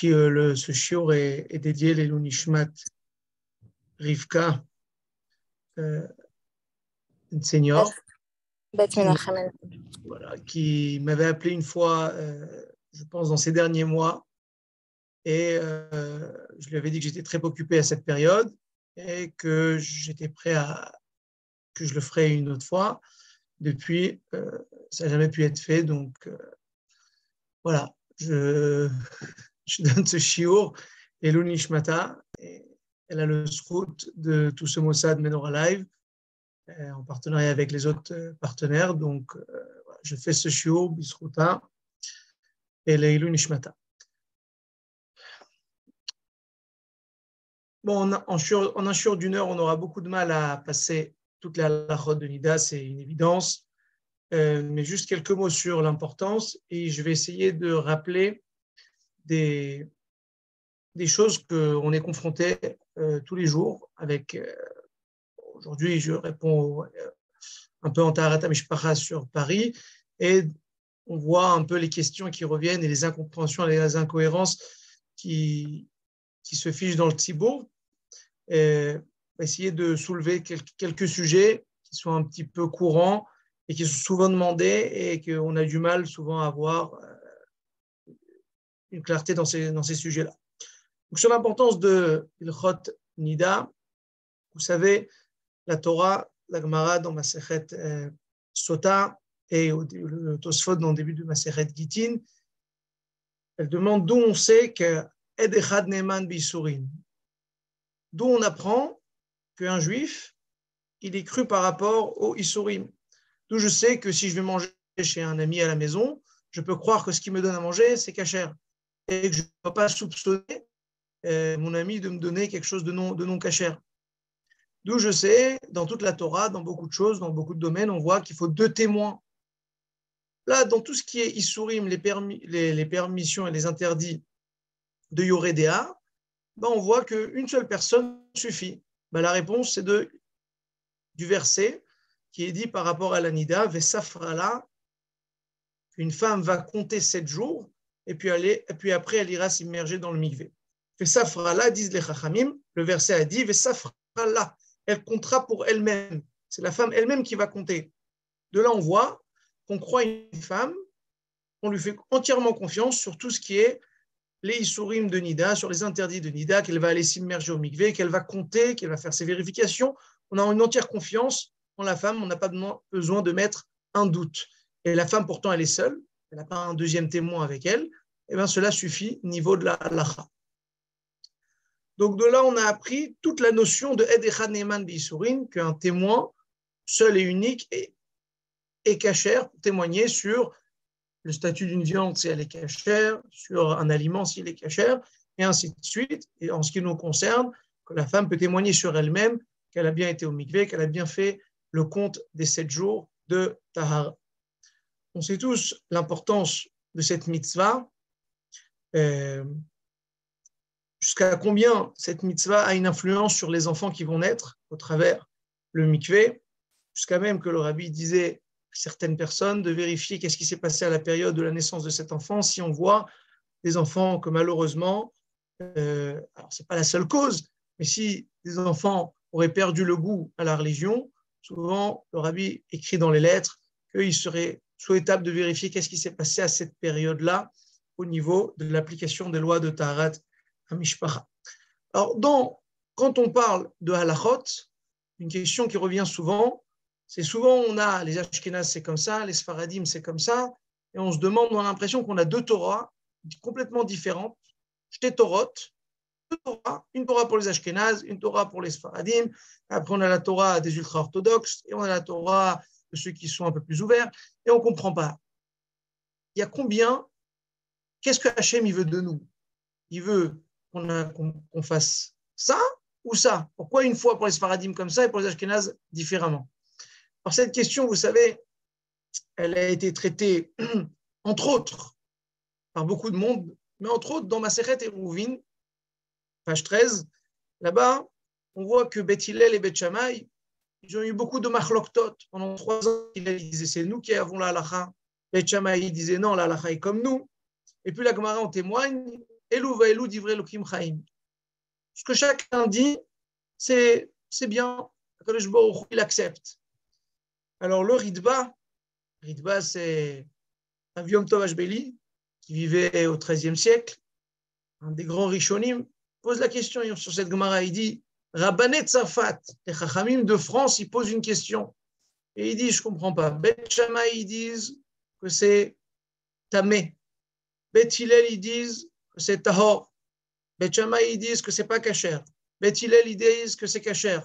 ce shiur est dédié Leilou Nishmat Rivka, une senior, qui m'avait appelé une fois, je pense dans ces derniers mois, et je lui avais dit que j'étais très occupé à cette période et que j'étais prêt que je le ferais une autre fois. Depuis, ça n'a jamais pu être fait, donc voilà, je donne ce shiur, Leilou Nishmata, et elle a le srout de tout ce Mossad Menorah Live, en partenariat avec les autres partenaires. Donc, je fais ce shiur, Bisruta, et Leilou Nishmata. Bon, en un shiur d'une heure, on aura beaucoup de mal à passer toute la halachot de Nida, c'est une évidence. Mais juste quelques mots sur l'importance, et je vais essayer de rappeler des choses qu'on est confronté tous les jours avec. Aujourd'hui, je réponds un peu en Taharat Mishpacha sur Paris, et on voit un peu les questions qui reviennent et les incompréhensions et les incohérences qui se fichent dans le Tzibour. On va essayer de soulever quelques sujets qui sont un petit peu courants et qui sont souvent demandés et qu'on a du mal souvent à avoir une clarté dans ces sujets-là. Donc, sur l'importance de Ilchot Nida, vous savez, la Torah, la Gemara dans Masechet Sota et le Tosfot dans le début de Masechet Gittin, elle demande d'où on sait que Ed Echad Ne'eman B'Isurin, d'où on apprend qu'un juif, il est cru par rapport au Isurim. D'où je sais que si je vais manger chez un ami à la maison, je peux croire que ce qu'il me donne à manger, c'est kasher, et que je ne dois pas soupçonner mon ami de me donner quelque chose de non kasher. D'où je sais, dans toute la Torah, dans beaucoup de choses, dans beaucoup de domaines, on voit qu'il faut 2 témoins. Là, dans tout ce qui est Isurim, les permissions et les interdits de Yoredea, on voit qu'une seule personne suffit. La réponse, c'est du verset qui est dit par rapport à l'Anida, Vesafrala, qu'une femme va compter 7 jours, et puis après, elle ira s'immerger dans le mikvé. Vesafrala, disent les Chachamim, le verset a dit, Vesafrala, elle comptera pour elle-même. C'est la femme elle-même qui va compter. De là, on voit qu'on croit une femme, on lui fait entièrement confiance sur tout ce qui est les Isurim de Nida, sur les interdits de Nida, qu'elle va aller s'immerger au mikvé, qu'elle va compter, qu'elle va faire ses vérifications. On a une entière confiance en la femme, on n'a pas besoin de mettre un doute. Et la femme, pourtant, elle est seule, elle n'a pas un deuxième témoin avec elle, et bien cela suffit au niveau de la halacha. Donc de là, on a appris toute la notion de Ed Echad Ne'eman B'Isurin, qu'un témoin seul et unique est kasher pour témoigner sur le statut d'une viande si elle est kasher, sur un aliment s'il est kasher, et ainsi de suite. Et en ce qui nous concerne, que la femme peut témoigner sur elle-même qu'elle a bien été au mikvé, qu'elle a bien fait le compte des 7 jours de Tahara. On sait tous l'importance de cette mitzvah, jusqu'à combien cette mitzvah a une influence sur les enfants qui vont naître au travers le mikvé, jusqu'à même que le rabbi disait à certaines personnes de vérifier qu'est-ce qui s'est passé à la période de la naissance de cet enfant, si on voit des enfants que malheureusement, alors c'est pas la seule cause, mais si des enfants auraient perdu le goût à la religion, souvent le rabbi écrit dans les lettres qu'il serait souhaitable de vérifier qu'est-ce qui s'est passé à cette période-là au niveau de l'application des lois de Taharat HaMishpacha. Alors, quand on parle de halachot, une question qui revient souvent, c'est souvent on a les Ashkénazes c'est comme ça, les Sfaradim c'est comme ça, et on se demande, on a l'impression qu'on a 2 Torahs complètement différentes, Shte Torot, 2 Torahs, une Torah pour les Ashkénazes, une Torah pour les Sfaradim, après on a la Torah des ultra-orthodoxes, et on a la Torah de ceux qui sont un peu plus ouverts, et on ne comprend pas. Il y a combien, qu'est-ce que Hachem il veut de nous? Il veut qu'on fasse ça ou ça? Pourquoi une fois pour les Sfaradim comme ça et pour les Ashkénazes différemment? Alors cette question, vous savez, elle a été traitée, entre autres, par beaucoup de monde, mais entre autres dans Masechet Eruvin, page 13, là-bas, on voit que Beth Hillel et Beth Shammai, ils ont eu beaucoup de machloktot. Pendant 3 ans, ils disaient, c'est nous qui avons la halacha. Beth Shammai disait, non, la halacha est comme nous. Et puis la Gemara en témoigne, Elou va elou divrei Elokim chaim. Ce que chacun dit, c'est bien. Akadosh Baruch Hu, il accepte. Alors le Ritba, c'est un Yom Tov Ashbeli qui vivait au XIIIe siècle, un des grands Rishonim, pose la question sur cette Gemara. Il dit Rabbané Tzafat, les Chachamim de France, ils posent une question. Et il dit je ne comprends pas. Bet Shammai, ils disent que c'est Tamé. Bet Hillel, ils disent que c'est Tahor. Bet Shammai, ils disent que c'est pas kasher. Bet Hillel, ils disent que c'est kasher.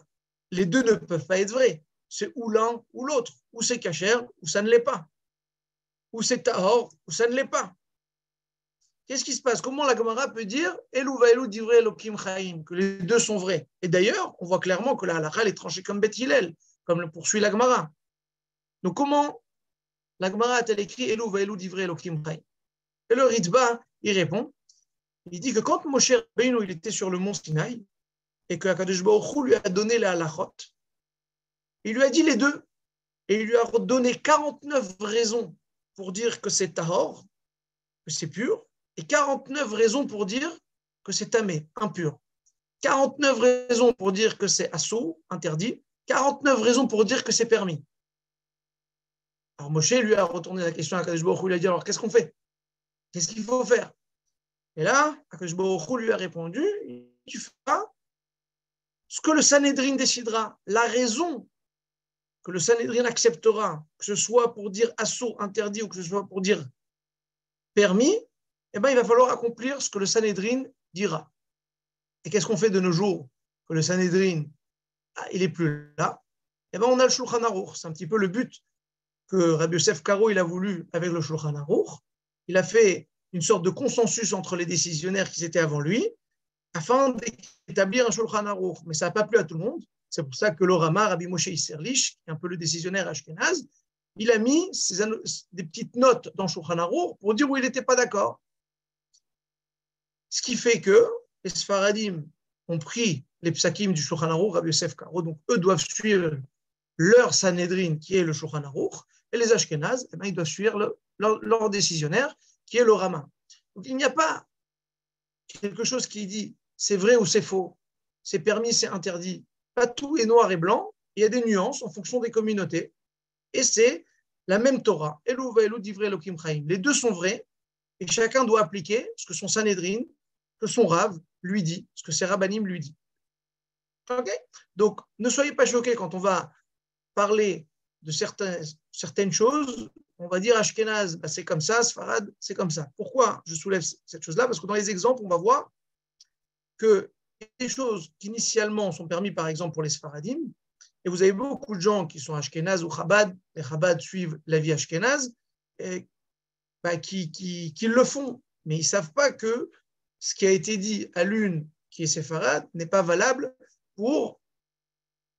Les deux ne peuvent pas être vrais. C'est ou l'un ou l'autre. Ou c'est kasher, ou ça ne l'est pas. Ou c'est tahor, ou ça ne l'est pas. Qu'est-ce qui se passe? Comment la Gemara peut dire Elou va elou divrei Elokim chaim, que les deux sont vrais? Et d'ailleurs, on voit clairement que la halakha est tranchée comme Bet Hillel, comme le poursuit la Gemara. Donc comment la Gemara a-t-elle écrit Elou va elou divrei Elokim chaim? Et le Ritba, il répond, il dit que quand Moshe Rabbeinu il était sur le mont Sinaï et que Akadosh Baruch Hu lui a donné la halachot, il lui a dit les deux et il lui a donné 49 raisons pour dire que c'est tahor, que c'est pur, et 49 raisons pour dire que c'est tamé, impur. 49 raisons pour dire que c'est assour, interdit. 49 raisons pour dire que c'est permis. Alors Moshe lui a retourné la question à Akadosh Baruch Hu, il a dit alors qu'est-ce qu'on fait? Qu'est-ce qu'il faut faire? Et là, Akadosh Baruch Hu lui a répondu, tu feras ce que le Sanhédrin décidera, la raison que le Sanhédrin acceptera, que ce soit pour dire assour, interdit, ou que ce soit pour dire permis, eh ben, il va falloir accomplir ce que le Sanhédrin dira. Et qu'est-ce qu'on fait de nos jours que le Sanhédrin, il n'est plus là? Eh ben, on a le Shulchan Aruch. C'est un petit peu le but que Rabbi Yosef Karo il a voulu avec le Shulchan Aruch. Il a fait une sorte de consensus entre les décisionnaires qui étaient avant lui, afin d'établir un Shulchan Aruch. Mais ça n'a pas plu à tout le monde. C'est pour ça que le Rama, Rabbi Moshe Isserlich, qui est un peu le décisionnaire ashkénaze, il a mis des petites notes dans Shulchan Aruch pour dire où il n'était pas d'accord. Ce qui fait que les Sfaradim ont pris les psakim du Shulchan Aruch, Rabbi Yosef Karo, donc eux doivent suivre leur Sanhédrin, qui est le Shulchan Aruch, et les ashkénazes, eh bien, ils doivent suivre leur décisionnaire, qui est le Rama. Donc il n'y a pas quelque chose qui dit c'est vrai ou c'est faux, c'est permis, c'est interdit. Pas tout est noir et blanc, il y a des nuances en fonction des communautés. Et c'est la même Torah. Elou va elou divrei Elokim chaim. Les deux sont vrais et chacun doit appliquer ce que son Sanhédrin, que son Rav lui dit, ce que ses Rabbanim lui dit. Okay? Donc, ne soyez pas choqués quand on va parler de certaines choses. On va dire Ashkenaz, bah, c'est comme ça, Sfarad, c'est comme ça. Pourquoi je soulève cette chose-là? Parce que dans les exemples, on va voir que des choses qui initialement sont permises, par exemple, pour les Sfaradim, et vous avez beaucoup de gens qui sont Ashkenaz ou Chabad, les Chabad suivent la vie Ashkenaz, et, bah, qui le font, mais ils ne savent pas que ce qui a été dit à l'une qui est séfarade n'est pas valable pour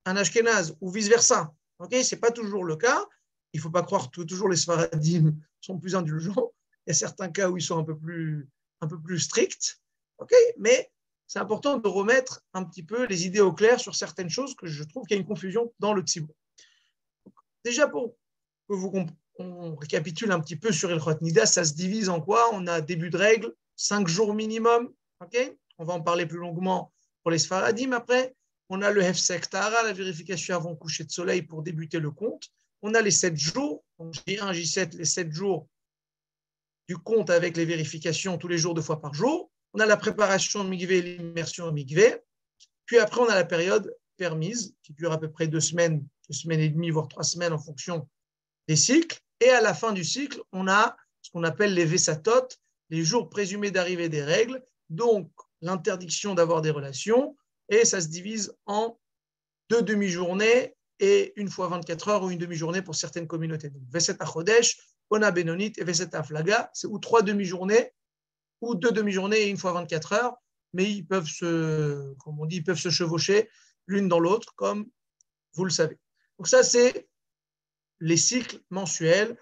un Ashkenaz ou vice-versa. Okay? Ce n'est pas toujours le cas. Il ne faut pas croire que toujours les Sfaradim sont plus indulgents. Il y a certains cas où ils sont un peu plus stricts. Okay? Mais c'est important de remettre un petit peu les idées au clair sur certaines choses que je trouve qu'il y a une confusion dans le Tzibour. Déjà, pour que on récapitule un petit peu sur Ilchot Nida, ça se divise en quoi? On a début de règle, 5 jours minimum. Okay? On va en parler plus longuement pour les Sfaradim après. On a le Hefsek Tahara, la vérification avant le coucher de soleil pour débuter le compte. On a les 7 jours, donc J1, J7, les 7 jours du compte avec les vérifications tous les jours, 2 fois par jour. On a la préparation de Mikvé et l'immersion au Mikvé. Puis après, on a la période permise, qui dure à peu près 2 semaines et demie, voire 3 semaines en fonction des cycles. Et à la fin du cycle, on a ce qu'on appelle les Vesatot, les jours présumés d'arrivée des règles, donc l'interdiction d'avoir des relations, et ça se divise en 2 demi-journées et une fois 24 heures ou une demi-journée pour certaines communautés. Donc, Veset Achodesh, Ona Benonit et Veset Aflaga, c'est ou 3 demi-journées ou 2 demi-journées et une fois 24 heures, mais ils peuvent ils peuvent se chevaucher l'une dans l'autre, comme vous le savez. Donc ça, c'est les cycles mensuels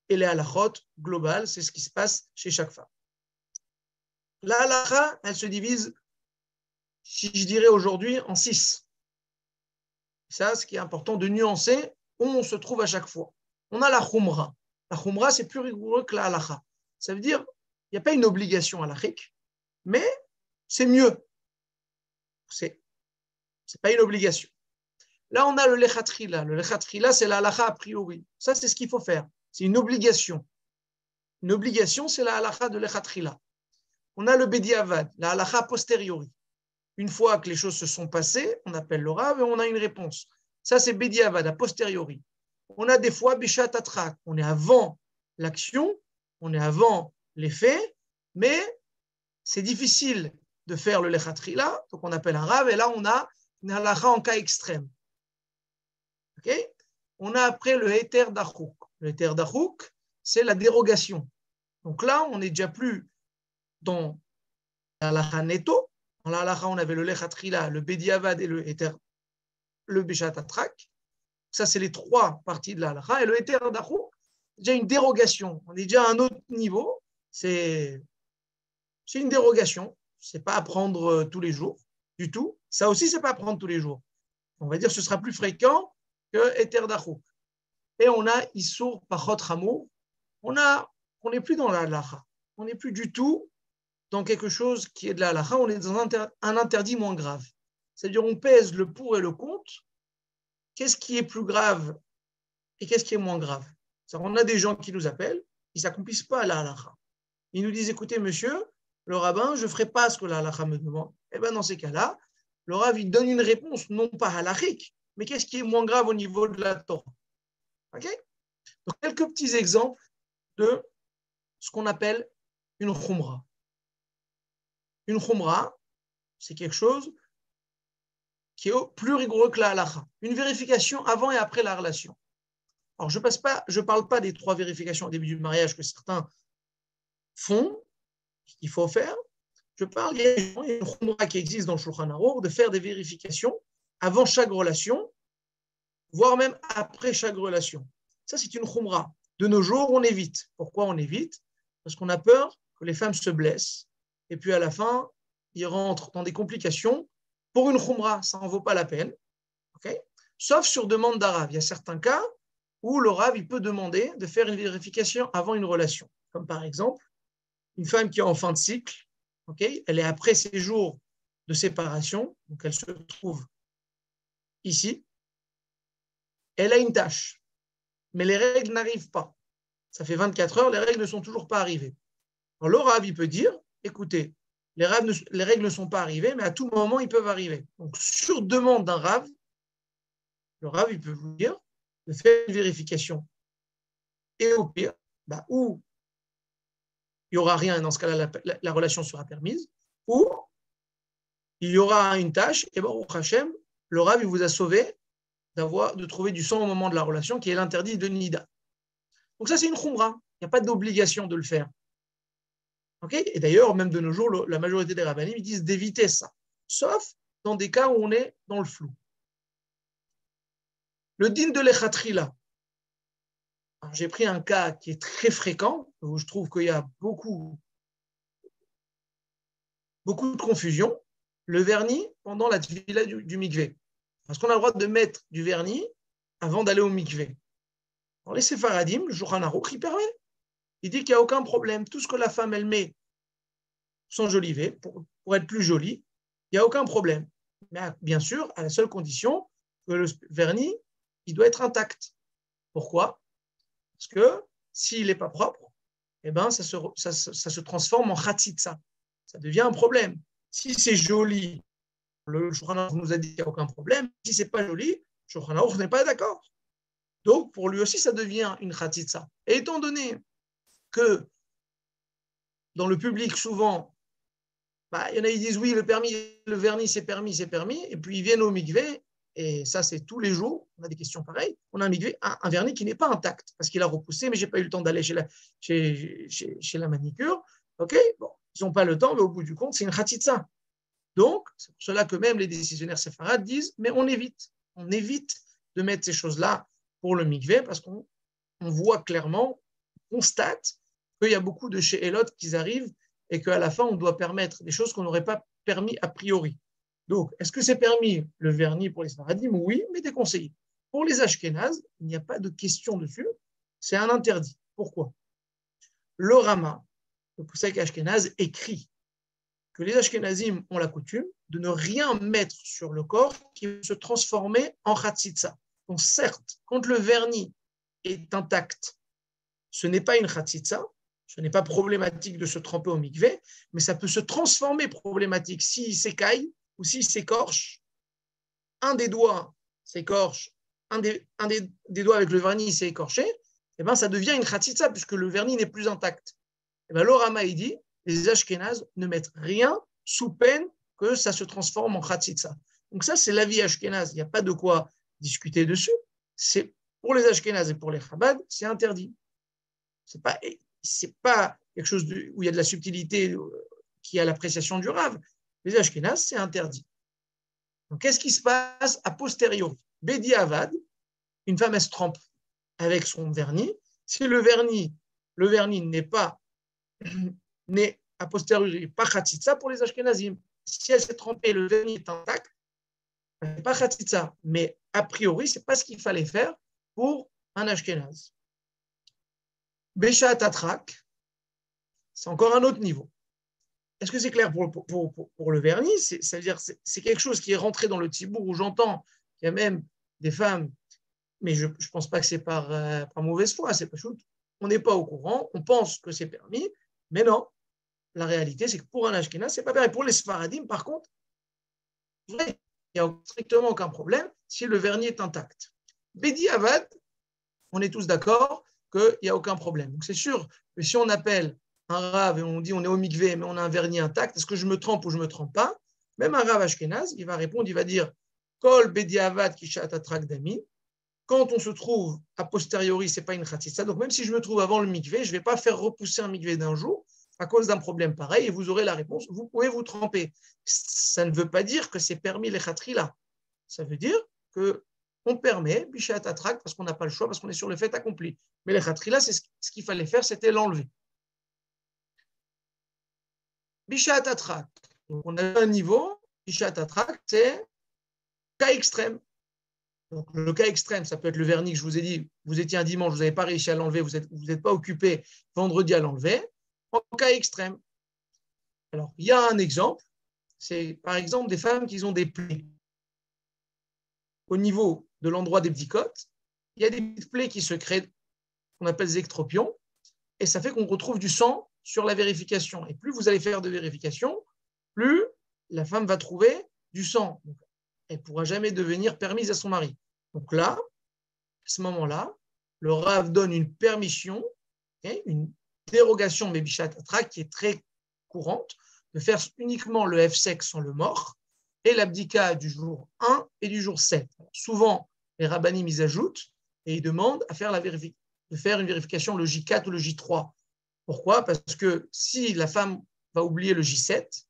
et les halachot globales, c'est ce qui se passe chez chaque femme. La halacha, elle se divise, si je dirais aujourd'hui, en 6. Ça, ce qui est important de nuancer, où on se trouve à chaque fois. On a la khumra. La khumra, c'est plus rigoureux que la halacha. Ça veut dire, il n'y a pas une obligation halachique, mais c'est mieux. C'est pas une obligation. Là, on a le lechatchila. Le lechatchila, c'est la halacha a priori. Ça, c'est ce qu'il faut faire. C'est une obligation. Une obligation, c'est la halacha de lechatchila. On a le bediavad, la halacha a posteriori. Une fois que les choses se sont passées, on appelle le rav et on a une réponse. Ça, c'est bediavad, a posteriori. On a des fois bishat atrak. On est avant l'action, on est avant les faits, mais c'est difficile de faire le lechatchila, donc on appelle un rav, et là, on a une halacha en cas extrême. Okay. On a après le heter d'achouk. Le heter d'achouk, c'est la dérogation. Donc là, on n'est déjà plus dans la halacha netto. Dans la halacha, on avait le lechatchila, le bediavad et le heter, le bishat atrak. Ça, c'est les trois parties de la halacha. Et le heter d'achouk, c'est déjà une dérogation. On est déjà à un autre niveau. C'est une dérogation. Ce n'est pas à prendre tous les jours du tout. Ça aussi, ce n'est pas à prendre tous les jours. On va dire que ce sera plus fréquent que Heter d'Achouk. Et on a Issour Pachot Hamour. On n'est plus dans la halacha. On n'est plus du tout dans quelque chose qui est de la halacha. On est dans un interdit moins grave. C'est-à-dire on pèse le pour et le contre. Qu'est-ce qui est plus grave et qu'est-ce qui est moins grave? On a des gens qui nous appellent, ils ne s'accomplissent pas à la halacha. Ils nous disent, écoutez, monsieur, le rabbin, je ne ferai pas ce que la halacha me demande. Eh bien, dans ces cas-là, le rav, il donne une réponse, non pas halachique, mais qu'est-ce qui est moins grave au niveau de la Torah. Okay. Donc, quelques petits exemples de ce qu'on appelle une khumra. Une khumra, c'est quelque chose qui est plus rigoureux que la halacha. Une vérification avant et après la relation. Alors, je ne parle pas des 3 vérifications au début du mariage que certains font, qu'il faut faire. Je parle, il y a une khumra qui existe dans le Shulchan Aruch de faire des vérifications avant chaque relation, voire même après chaque relation. Ça, c'est une khumra. De nos jours, on évite. Pourquoi on évite? Parce qu'on a peur que les femmes se blessent et puis à la fin, ils rentrent dans des complications. Pour une khumra, ça n'en vaut pas la peine. Okay. Sauf sur demande d'arabe. Il y a certains cas où le rav il peut demander de faire une vérification avant une relation. Comme par exemple, une femme qui est en fin de cycle, okay, elle est après ses jours de séparation, donc elle se trouve ici, elle a une tâche, mais les règles n'arrivent pas. Ça fait 24 heures, les règles ne sont toujours pas arrivées. Alors le rav, il peut dire, écoutez, les règles ne sont pas arrivées, mais à tout moment, ils peuvent arriver. Donc, sur demande d'un rav, le rav, il peut vous dire de faire une vérification. Et au pire, ou il n'y aura rien, et dans ce cas-là, la relation sera permise, ou il y aura une tâche, et Baruch Hashem, le rav, il vous a sauvé de trouver du sang au moment de la relation, qui est l'interdit de Nida. Donc ça, c'est une khumra. Il n'y a pas d'obligation de le faire. Okay. Et d'ailleurs, même de nos jours, la majorité des rabbinim ils disent d'éviter ça, sauf dans des cas où on est dans le flou. Le din de l'echatchila. J'ai pris un cas qui est très fréquent, où je trouve qu'il y a beaucoup de confusion. Le vernis pendant la tefila du mikvé. Parce qu'on a le droit de mettre du vernis avant d'aller au mikvé. Dans les séfaradim, le Shulchan Aruch, il permet. Il dit qu'il n'y a aucun problème. Tout ce que la femme, elle met s'enjoliver pour être plus jolie, il n'y a aucun problème. Mais bien sûr, à la seule condition que le vernis, il doit être intact. Pourquoi? Parce que s'il n'est pas propre, eh ben, ça se transforme en khatsitsa. Ça devient un problème. Si c'est joli, le Shulchan Aruch nous a dit qu'il n'y a aucun problème. Si ce n'est pas joli, le Shulchan Aruch n'est pas d'accord. Donc, pour lui aussi, ça devient une khatsitsa. Et étant donné que dans le public, souvent, il y en a qui disent oui, le vernis, c'est permis, et puis ils viennent au mikvé, et ça, c'est tous les jours, on a des questions pareilles, on a un mikvé, un vernis qui n'est pas intact, parce qu'il a repoussé, mais je n'ai pas eu le temps d'aller chez la manicure. Ok, bon, ils n'ont pas le temps, mais au bout du compte, c'est une khatitsa. Donc, c'est pour cela que même les décisionnaires séfarades disent, mais on évite de mettre ces choses-là pour le mikvé, parce qu'on voit clairement, on constate qu'il y a beaucoup de she'elot qui arrivent et qu'à la fin, on doit permettre des choses qu'on n'aurait pas permis a priori. Donc, est-ce que c'est permis le vernis pour les Sfaradim? Oui, mais déconseillé. Pour les Ashkénazes, il n'y a pas de question dessus, c'est un interdit. Pourquoi? Le Rama, le Poussek Ashkénaze, écrit que les Ashkenazim ont la coutume de ne rien mettre sur le corps qui va se transformer en Khatsitsa. Donc certes, quand le vernis est intact, ce n'est pas une Khatsitsa, ce n'est pas problématique de se tremper au mikvé, mais ça peut se transformer problématique s'il s'écaille ou s'il s'écorche. Un des doigts s'écorche, un des doigts avec le vernis s'est écorché, et ben ça devient une Khatsitsa puisque le vernis n'est plus intact. Et ben l'Orama il dit, les Ashkénazes ne mettent rien sous peine que ça se transforme en Khatsitsa. Donc ça c'est l'avis Ashkénaze, il n'y a pas de quoi discuter dessus. C'est pour les Ashkénazes et pour les Chabad, c'est interdit. C'est pas quelque chose où il y a de la subtilité qui est à l'appréciation du Rav. Les Ashkénazes, c'est interdit. Donc, qu'est-ce qui se passe a posteriori? Bedi Avad, une femme, elle se trempe avec son vernis. Si le vernis n'est a posteriori pas Khatsitsa pour les Ashkénazim. Si elle s'est trempée, le vernis est intact, pas Khatsitsa. Mais a priori, ce n'est pas ce qu'il fallait faire pour un Ashkénaz. Bécha Tatrak, c'est encore un autre niveau. Est-ce que c'est clair pour le vernis? C'est-à-dire c'est quelque chose qui est rentré dans le tibour où j'entends qu'il y a même des femmes, mais je ne pense pas que c'est par mauvaise foi, c'est pas chose. On n'est pas au courant, on pense que c'est permis, mais non. La réalité, c'est que pour un Ashkenaz, ce n'est pas permis. Pour les Sfaradim, par contre, il n'y a strictement aucun problème si le vernis est intact. Bedi Avad, on est tous d'accord qu'il n'y a aucun problème. Donc c'est sûr que si on appelle un Rav et on dit on est au mikvé, mais on a un vernis intact, est-ce que je me trempe ou je ne me trempe pas? Même un Rav Ashkenaz, il va répondre, il va dire Kol Bedi Avad Kishat Atrak Dami. Quand on se trouve a posteriori, ce n'est pas une khatsitsa. Donc même si je me trouve avant le mikvé, je ne vais pas faire repousser un mikvé d'un jour à cause d'un problème pareil et vous aurez la réponse. Vous pouvez vous tremper. Ça ne veut pas dire que c'est permis les khatrila. Ça veut dire qu'on permet Bishat Atrak parce qu'on n'a pas le choix, parce qu'on est sur le fait accompli. Mais les khatrila, c'est ce qu'il fallait faire, c'était l'enlever. Bishat Atrak. Donc on a un niveau. Bishat Atrak, c'est cas extrême. Donc, le cas extrême, ça peut être le vernis que je vous ai dit, vous étiez un dimanche, vous n'avez pas réussi à l'enlever, vous n'êtes pas occupé vendredi à l'enlever. En cas extrême. Alors, il y a un exemple, c'est par exemple des femmes qui ont des plaies. Au niveau de l'endroit des bdicotes, il y a des petites plaies qui se créent, qu'on appelle des ectropions, et ça fait qu'on retrouve du sang sur la vérification. Et plus vous allez faire de vérification, plus la femme va trouver du sang. Donc, elle ne pourra jamais devenir permise à son mari. Donc là, à ce moment-là, le Rav donne une permission, une dérogation Mebishat Atrak qui est très courante, de faire uniquement le Hefsek sans le mort et l'abdika du jour 1 et du jour 7. Alors, souvent, les rabbanim, ils ajoutent et ils demandent à faire de faire une vérification le J4 ou le J3. Pourquoi? Parce que si la femme va oublier le J7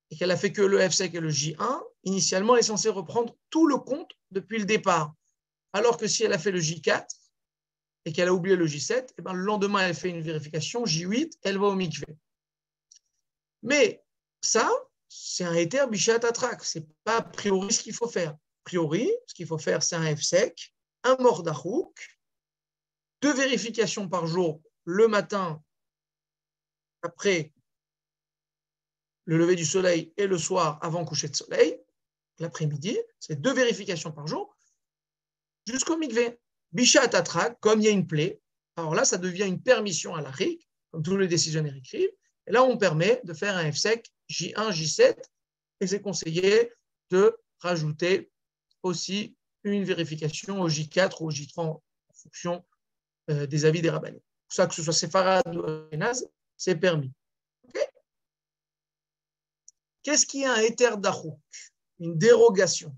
et qu'elle a fait que le Hefsek et le J1, initialement, elle est censée reprendre tout le compte depuis le départ. Alors que si elle a fait le J4 et qu'elle a oublié le J7, et ben le lendemain, elle fait une vérification, J8, elle va au mikvé. Mais ça, c'est un Heter Bishat Atrak. Ce n'est pas a priori ce qu'il faut faire. A priori, ce qu'il faut faire, c'est un Hefsek, un Mordachouk, 2 vérifications par jour, le matin, après le lever du soleil et le soir avant le coucher de soleil, l'après-midi, c'est 2 vérifications par jour, jusqu'au mikvé. Bishat Atrak, comme il y a une plaie, alors là, ça devient une permission à l'Arik, comme tous les décisionnaires écrivent, et là, on permet de faire un Hefsek J1, J7, et c'est conseillé de rajouter aussi une vérification au J4 ou au J3 en fonction des avis des rabbanim. Pour ça, que ce soit séfarade ou ashkénaze, c'est permis. Okay. Qu'est-ce qui est un Heter Dachouk? Une dérogation.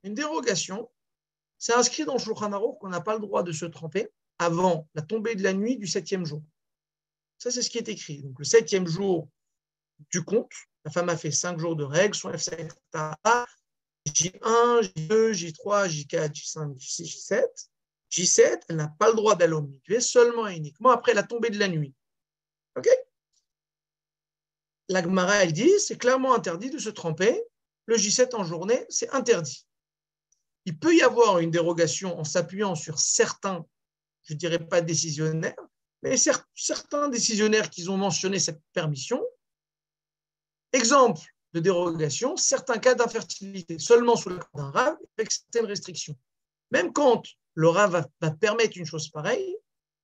Une dérogation, c'est inscrit dans le Shulchan Aruch qu'on n'a pas le droit de se tremper avant la tombée de la nuit du 7e jour. Ça, c'est ce qui est écrit. Donc, le 7e jour du compte, la femme a fait 5 jours de règles, son F5 J1, J2, J3, J4, J5, J6, J7. J7, elle n'a pas le droit d'aller au mikvé, seulement et uniquement après la tombée de la nuit. OK? La Gemara, elle dit, c'est clairement interdit de se tremper. Le J7 en journée, c'est interdit. Il peut y avoir une dérogation en s'appuyant sur certains, je ne dirais pas décisionnaires, mais certains décisionnaires qui ont mentionné cette permission, Exemple de dérogation, certains cas d'infertilité, seulement sous l'accord d'un Rav, avec certaines restrictions. Même quand le Rav va permettre une chose pareille,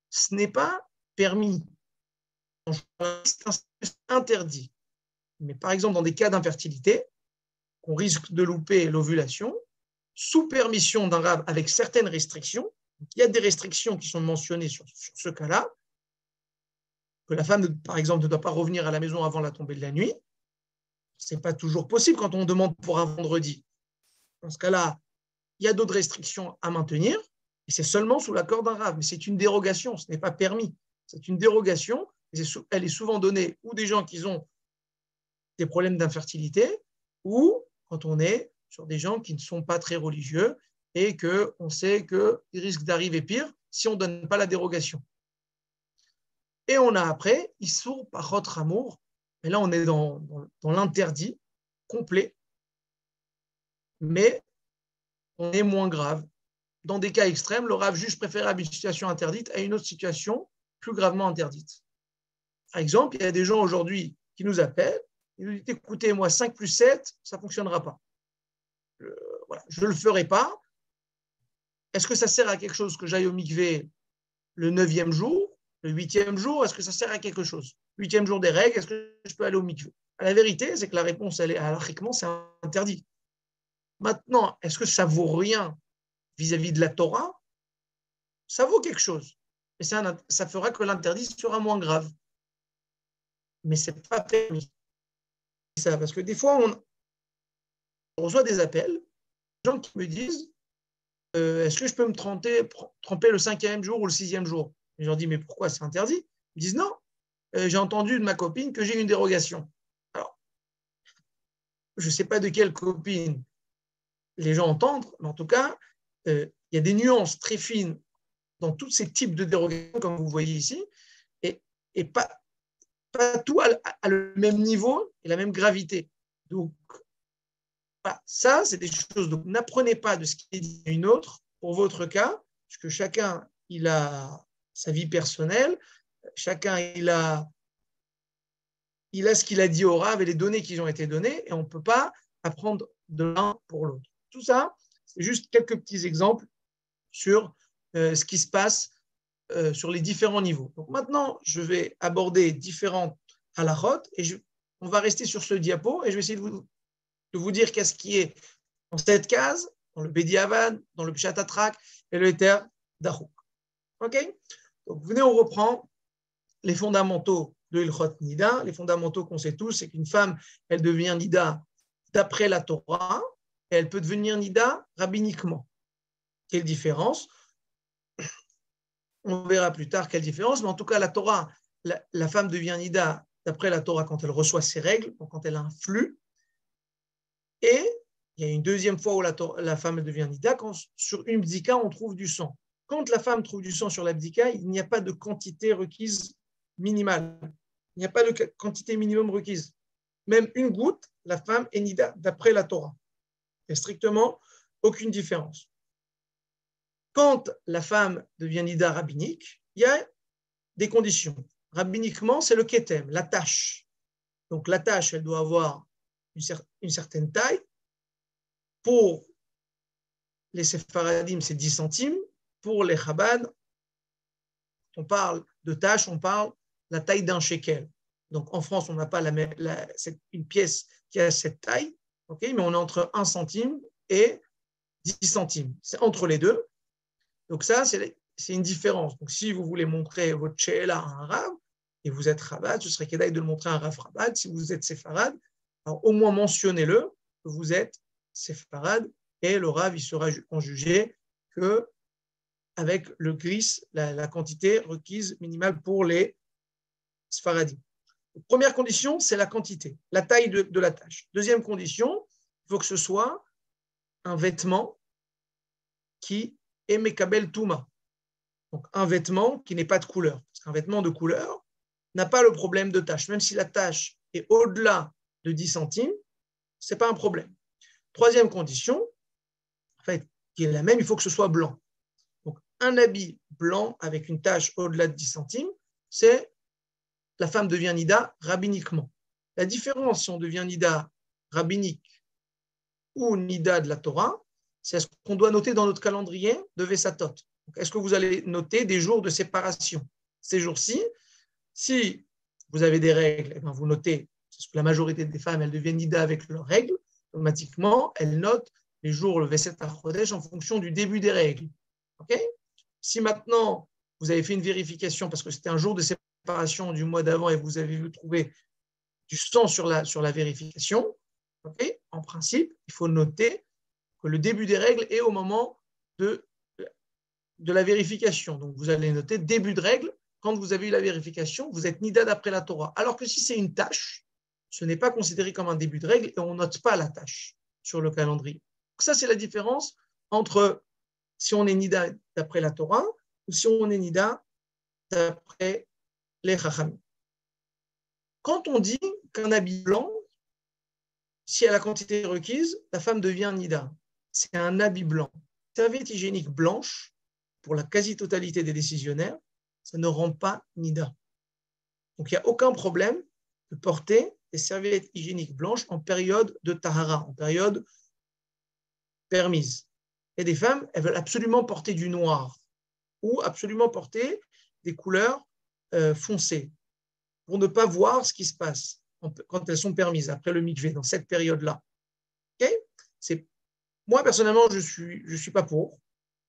ce n'est pas permis. C'est interdit. Mais par exemple, dans des cas d'infertilité, qu'on risque de louper l'ovulation, sous permission d'un Rav avec certaines restrictions, il y a des restrictions qui sont mentionnées sur ce cas-là, que la femme, par exemple, ne doit pas revenir à la maison avant la tombée de la nuit. Ce n'est pas toujours possible quand on demande pour un vendredi. Dans ce cas-là, il y a d'autres restrictions à maintenir, et c'est seulement sous l'accord d'un Rav. Mais c'est une dérogation, ce n'est pas permis. C'est une dérogation, et elle est souvent donnée ou des gens qui ont des problèmes d'infertilité, ou quand on est sur des gens qui ne sont pas très religieux et qu'on sait qu'il risque d'arriver pire si on ne donne pas la dérogation. Et on a après, Issour Pachot Ramour, et là on est dans l'interdit complet, mais on est moins grave. Dans des cas extrêmes, le Rav juge préférable une situation interdite à une autre situation plus gravement interdite. Par exemple, il y a des gens aujourd'hui qui nous appellent, ils nous disent écoutez, moi 5 plus 7, ça ne fonctionnera pas. Je ne le ferai pas. Est-ce que ça sert à quelque chose que j'aille au mikvé le 9e jour, le 8e jour? Est-ce que ça sert à quelque chose? 8e jour des règles, est-ce que je peux aller au mikvé? La vérité, c'est que la réponse, elle est halakhiquement, c'est interdit. Maintenant, est-ce que ça vaut rien vis-à-vis de la Torah? Ça vaut quelque chose. Et ça fera que l'interdit sera moins grave. Mais ce n'est pas permis. Ça, parce que des fois, on reçoit des appels, des gens qui me disent est-ce que je peux me tromper le 5e jour ou le 6e jour? Et je leur dis mais pourquoi c'est interdit? Ils disent non, j'ai entendu de ma copine que j'ai une dérogation. Alors, je ne sais pas de quelle copine les gens entendent, mais en tout cas, il y a des nuances très fines dans tous ces types de dérogations, comme vous voyez ici, et pas tout à le même niveau et la même gravité. Donc, ça, c'est des choses. Donc, n'apprenez pas de ce qui est dit à une autre pour votre cas, puisque chacun, il a sa vie personnelle, chacun, il a ce qu'il a dit au Rav et les données qui ont été données, et on ne peut pas apprendre de l'un pour l'autre. Tout ça, c'est juste quelques petits exemples sur ce qui se passe sur les différents niveaux. Donc maintenant, je vais aborder différentes halachot et on va rester sur ce diapo et je vais essayer de vous dire qu'est-ce qui est dans cette case, dans le Bediavad, dans le Pshat Atrak et le Heter d'Achouk. OK? Donc venez, on reprend les fondamentaux de Ilchot Nida. Les fondamentaux qu'on sait tous, c'est qu'une femme, elle devient Nida d'après la Torah et elle peut devenir Nida rabbiniquement. Quelle différence? On verra plus tard quelle différence, mais en tout cas, la Torah, la femme devient Nida d'après la Torah quand elle reçoit ses règles, quand elle a un flux. Et il y a une deuxième fois où la femme devient Nida, quand sur une bdika, on trouve du sang. Quand la femme trouve du sang sur la bdika, il n'y a pas de quantité requise minimale. Il n'y a pas de quantité minimum requise. Même une goutte, la femme est Nida d'après la Torah. Il n'y a strictement aucune différence. Quand la femme devient Nida rabbinique, il y a des conditions. Rabbiniquement, c'est le ketem, la tâche. Donc la tâche, elle doit avoir une certaine taille. Pour les Séfaradim, c'est 10 centimes. Pour les Chabad, on parle de tâche, on parle de la taille d'un shekel. Donc en France, on n'a pas une pièce qui a cette taille, okay, mais on est entre 1 centime et 10 centimes. C'est entre les deux. Donc ça, c'est une différence. Donc si vous voulez montrer votre she'ela à un Rav, et vous êtes Chabad, ce serait kédaï de le montrer à un Rav Chabad. Si vous êtes Séfarad, alors au moins mentionnez-le que vous êtes Séfarad, et le Rav, il sera en jugé que avec le gris, la quantité requise minimale pour les Sfaradim. Première condition, c'est la quantité, la taille de la tâche. Deuxième condition, il faut que ce soit un vêtement qui est Mekabel Touma. Donc un vêtement qui n'est pas de couleur. Parce qu'un vêtement de couleur n'a pas le problème de tâche. Même si la tâche est au-delà de 10 centimes, ce n'est pas un problème. Troisième condition, en fait, qui est la même, il faut que ce soit blanc. Donc un habit blanc avec une tâche au-delà de 10 centimes, c'est la femme devient Nida rabbiniquement. La différence si on devient Nida rabbinique ou Nida de la Torah, c'est ce qu'on doit noter dans notre calendrier de Vesatot. Est-ce que vous allez noter des jours de séparation? Ces jours-ci, si vous avez des règles, eh bien vous notez, parce que la majorité des femmes, elles deviennent Nida avec leurs règles, automatiquement, elles notent les jours, le Veset HaChodesh, en fonction du début des règles. Okay? Si maintenant, vous avez fait une vérification, parce que c'était un jour de séparation du mois d'avant et vous avez vu trouver du sang sur la vérification, okay? En principe, il faut noter que le début des règles est au moment de la vérification. Donc, vous allez noter début de règle. Quand vous avez eu la vérification, vous êtes Nida d'après la Torah. Alors que si c'est une tâche, ce n'est pas considéré comme un début de règle et on ne note pas la tâche sur le calendrier. Donc ça, c'est la différence entre si on est Nida d'après la Torah ou si on est Nida d'après les Chachamim. Quand on dit qu'un habit blanc, si à la quantité requise, la femme devient Nida. C'est un habit blanc. Serviette hygiénique blanche, pour la quasi-totalité des décisionnaires, ça ne rend pas Nida. Donc, il n'y a aucun problème de porter des serviettes hygiéniques blanches en période de Tahara, en période permise. Et des femmes, elles veulent absolument porter du noir ou absolument porter des couleurs foncées pour ne pas voir ce qui se passe quand elles sont permises après le mikvé, dans cette période-là. Okay? Moi, personnellement, je suis pas pour,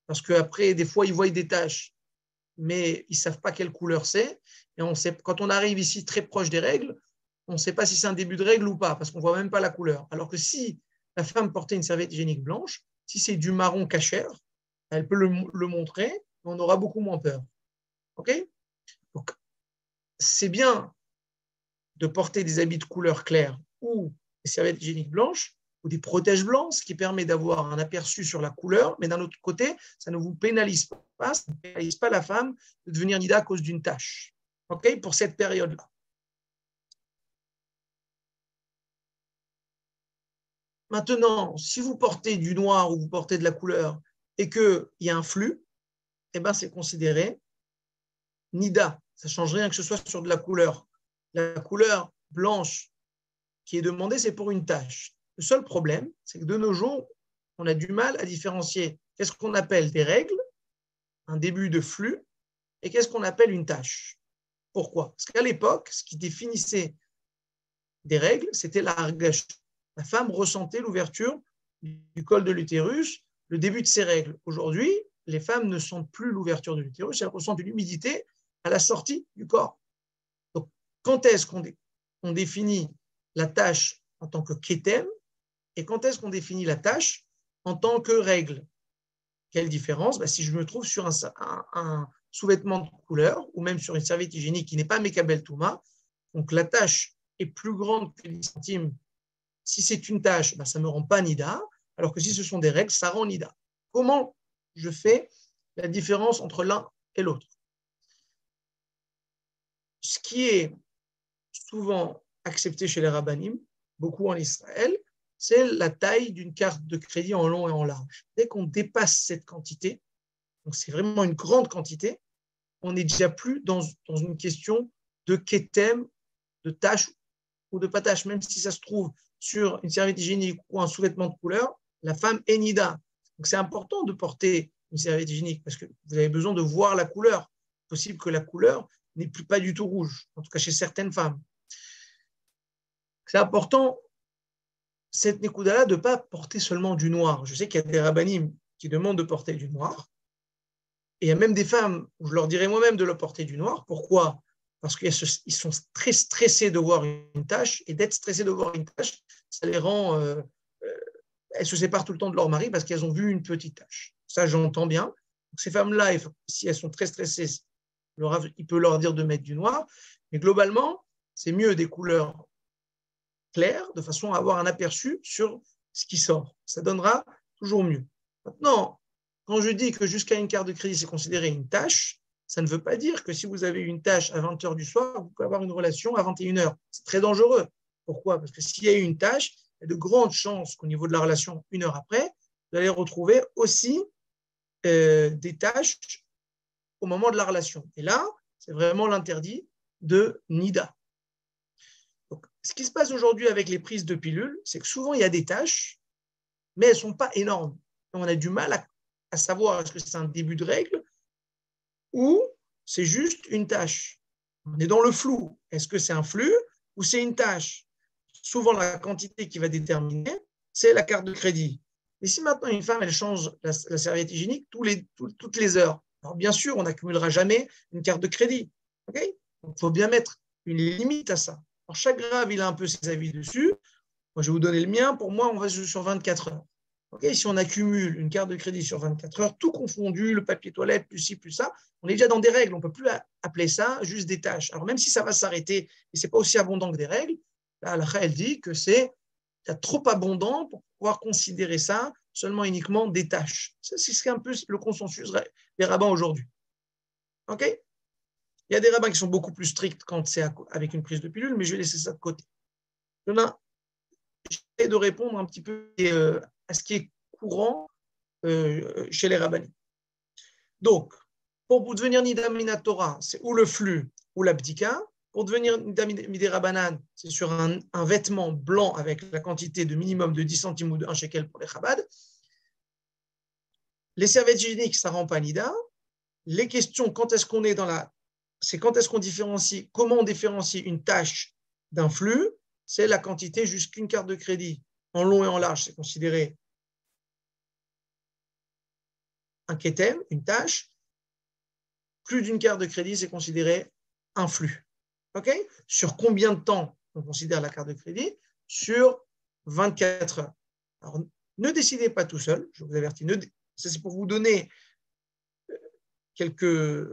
parce qu'après, des fois, ils voient des taches, mais ils ne savent pas quelle couleur c'est. Et on sait, quand on arrive ici très proche des règles, on ne sait pas si c'est un début de règle ou pas, parce qu'on ne voit même pas la couleur. Alors que si la femme portait une serviette hygiénique blanche, si c'est du marron cachère, elle peut le montrer, mais on aura beaucoup moins peur. Okay? Donc, c'est bien de porter des habits de couleur claire ou des serviettes hygiéniques blanches ou des protèges blancs, ce qui permet d'avoir un aperçu sur la couleur, mais d'un autre côté, ça ne vous pénalise pas, ça ne pénalise pas la femme de devenir Nida à cause d'une tâche. Okay? Pour cette période-là. Maintenant, si vous portez du noir ou vous portez de la couleur et qu'il y a un flux, eh ben, c'est considéré Nida. Ça ne change rien que ce soit sur de la couleur. La couleur blanche qui est demandée, c'est pour une tâche. Le seul problème, c'est que de nos jours, on a du mal à différencier qu'est-ce qu'on appelle des règles, un début de flux, et qu'est-ce qu'on appelle une tâche. Pourquoi? Parce qu'à l'époque, ce qui définissait des règles, c'était la hargash. La femme ressentait l'ouverture du col de l'utérus, le début de ses règles. Aujourd'hui, les femmes ne sentent plus l'ouverture de l'utérus, elles ressentent une humidité à la sortie du corps. Donc, quand est-ce qu'on définit la tâche en tant que kétem et quand est-ce qu'on définit la tâche en tant que règle? Quelle différence? Si je me trouve sur un sous-vêtement de couleur ou même sur une serviette hygiénique qui n'est pas Mekabel Touma, donc la tâche est plus grande que 10 centimes. Si c'est une tâche, ça ne me rend pas Nida, alors que si ce sont des règles, ça rend Nida. Comment je fais la différence entre l'un et l'autre? Ce qui est souvent accepté chez les rabbanim, beaucoup en Israël, c'est la taille d'une carte de crédit en long et en large. Dès qu'on dépasse cette quantité, donc c'est vraiment une grande quantité, on n'est déjà plus dans une question de kétem, de tâche ou de pas tâche, même si ça se trouve sur une serviette hygiénique ou un sous-vêtement de couleur, la femme est nida. Donc c'est important de porter une serviette hygiénique parce que vous avez besoin de voir la couleur. C'est possible que la couleur n'est plus pas du tout rouge, en tout cas chez certaines femmes. C'est important, cette Nekuda-là, de ne pas porter seulement du noir. Je sais qu'il y a des rabbanim qui demandent de porter du noir. Et il y a même des femmes où je leur dirais moi-même de le porter du noir. Pourquoi? Parce qu'ils sont très stressés de voir une tâche. Et d'être stressés de voir une tâche, ça les rend... elles se séparent tout le temps de leur mari parce qu'elles ont vu une petite tâche. Ça, j'entends bien. Donc, ces femmes-là, si elles sont très stressées, il peut leur dire de mettre du noir. Mais globalement, c'est mieux des couleurs claires de façon à avoir un aperçu sur ce qui sort. Ça donnera toujours mieux. Maintenant, quand je dis que jusqu'à une carte de crédit, c'est considéré une tâche, ça ne veut pas dire que si vous avez une tâche à 20h du soir, vous pouvez avoir une relation à 21h. C'est très dangereux. Pourquoi? Parce que s'il y a eu une tâche, il y a de grandes chances qu'au niveau de la relation, une heure après, vous allez retrouver aussi des tâches au moment de la relation. Et là, c'est vraiment l'interdit de Nida. Donc, Ce qui se passe aujourd'hui avec les prises de pilules, c'est que souvent il y a des taches, mais elles ne sont pas énormes. On a du mal à savoir est-ce que c'est un début de règle ou c'est juste une tache. On est dans le flou. Est-ce que c'est un flux ou c'est une tache? Souvent, la quantité qui va déterminer, c'est la carte de crédit. Et si maintenant une femme, elle change la serviette hygiénique toutes les heures, alors bien sûr, on n'accumulera jamais une carte de crédit. Okay, il faut bien mettre une limite à ça. Alors, chaque grave, il a un peu ses avis dessus. Moi, je vais vous donner le mien. Pour moi, on va sur 24 heures. Okay, si on accumule une carte de crédit sur 24 heures, tout confondu, le papier toilette, plus ci, plus ça, on est déjà dans des règles. On ne peut plus appeler ça juste des tâches. Alors, même si ça va s'arrêter et ce n'est pas aussi abondant que des règles, la halakha, elle dit que c'est trop abondant pour pouvoir considérer ça seulement uniquement des tâches. Ça, c'est un peu le consensus des rabbins aujourd'hui. OK? Il y a des rabbins qui sont beaucoup plus stricts quand c'est avec une prise de pilule, mais je vais laisser ça de côté. J'essaie de répondre un petit peu à ce qui est courant chez les rabbanim. Donc, pour devenir Nida Mina Torah, c'est ou le flux ou l'abdika. Pour devenir Nida Midei Rabbanan, c'est sur un vêtement blanc avec la quantité de minimum de 10 centimes ou de 1 shekel pour les Chabad. Les serviettes hygiéniques, ça ne rend pas Nida. Les questions, quand est-ce qu'on est dans la... C'est quand est-ce qu'on différencie, comment on différencie une tâche d'un flux, c'est la quantité jusqu'une carte de crédit. En long et en large, c'est considéré un kétem, une tâche. Plus d'une carte de crédit, c'est considéré un flux. Okay? Sur combien de temps on considère la carte de crédit? Sur 24 heures. Alors, ne décidez pas tout seul, je vous avertis. Ça, c'est pour vous donner quelques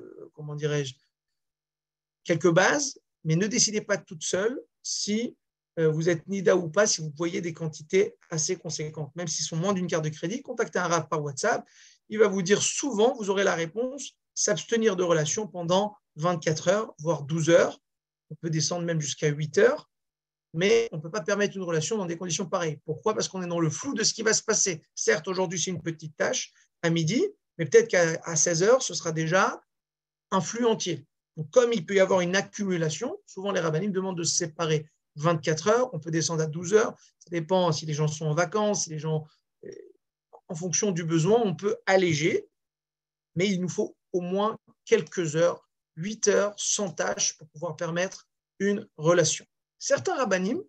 bases, mais ne décidez pas toute seule si vous êtes Nida ou pas, si vous voyez des quantités assez conséquentes. Même s'ils sont moins d'une carte de crédit, contactez un rav par WhatsApp. Il va vous dire souvent, vous aurez la réponse, s'abstenir de relations pendant 24 heures, voire 12 heures. On peut descendre même jusqu'à 8 heures, mais on ne peut pas permettre une relation dans des conditions pareilles. Pourquoi? Parce qu'on est dans le flou de ce qui va se passer. Certes, aujourd'hui, c'est une petite tâche à midi, mais peut-être qu'à 16 heures, ce sera déjà un flux entier. Donc, comme il peut y avoir une accumulation, souvent les rabbanim demandent de se séparer 24 heures, on peut descendre à 12 heures, ça dépend si les gens sont en vacances, si les gens, en fonction du besoin, on peut alléger, mais il nous faut au moins quelques heures, 8 heures, sans tâche pour pouvoir permettre une relation. Certains rabbanim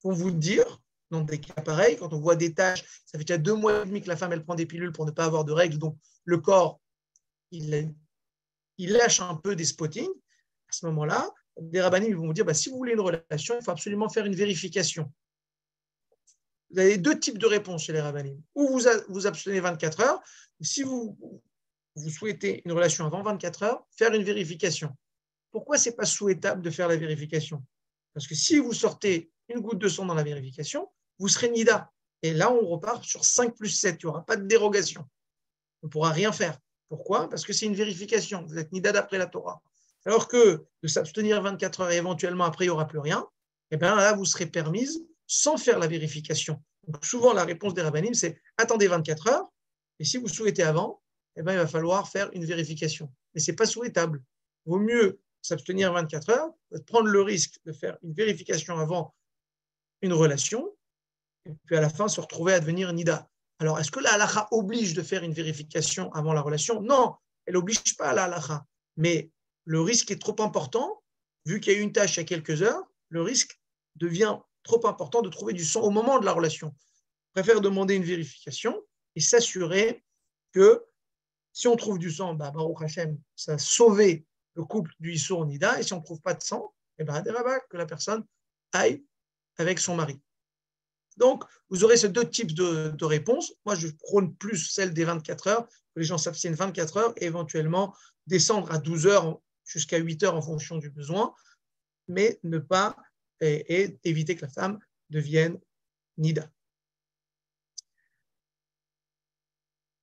vont vous dire, dans des cas pareils, quand on voit des tâches, ça fait déjà 2 mois et demi que la femme elle prend des pilules pour ne pas avoir de règles, donc le corps, il lâche un peu des spottings. À ce moment-là, des rabbanim vont vous dire, si vous voulez une relation, il faut absolument faire une vérification. Vous avez 2 types de réponses chez les rabbanim. Ou vous abstenez 24 heures, ou si vous souhaitez une relation avant 24 heures, faire une vérification. Pourquoi ce n'est pas souhaitable de faire la vérification? Parce que si vous sortez une goutte de sang dans la vérification, vous serez Nida. Et là, on repart sur 5 plus 7. Il n'y aura pas de dérogation. On ne pourra rien faire. Pourquoi? Parce que c'est une vérification. Vous êtes Nida d'après la Torah. Alors que de s'abstenir 24 heures et éventuellement après, il n'y aura plus rien, et bien là, vous serez permise sans faire la vérification. Donc, souvent, la réponse des rabbanim, c'est attendez 24 heures, et si vous souhaitez avant, il va falloir faire une vérification. Mais ce n'est pas souhaitable. Il vaut mieux s'abstenir 24 heures, prendre le risque de faire une vérification avant une relation, et puis à la fin se retrouver à devenir Nida. Alors, est-ce que la halakha oblige de faire une vérification avant la relation? Non, elle n'oblige pas la halakha. Mais le risque est trop important, vu qu'il y a eu une tâche il y a quelques heures, le risque devient trop important de trouver du sang au moment de la relation. Je préfère demander une vérification et s'assurer que si on trouve du sang, Baruch Hashem, ça a sauvé le couple du Issour Nida, et si on ne trouve pas de sang, que la personne aille avec son mari. Donc, vous aurez ces 2 types de réponses. Moi, je prône plus celle des 24 heures, que les gens s'abstiennent 24 heures et éventuellement descendre à 12 heures jusqu'à 8 heures en fonction du besoin, mais ne pas et éviter que la femme devienne Nida.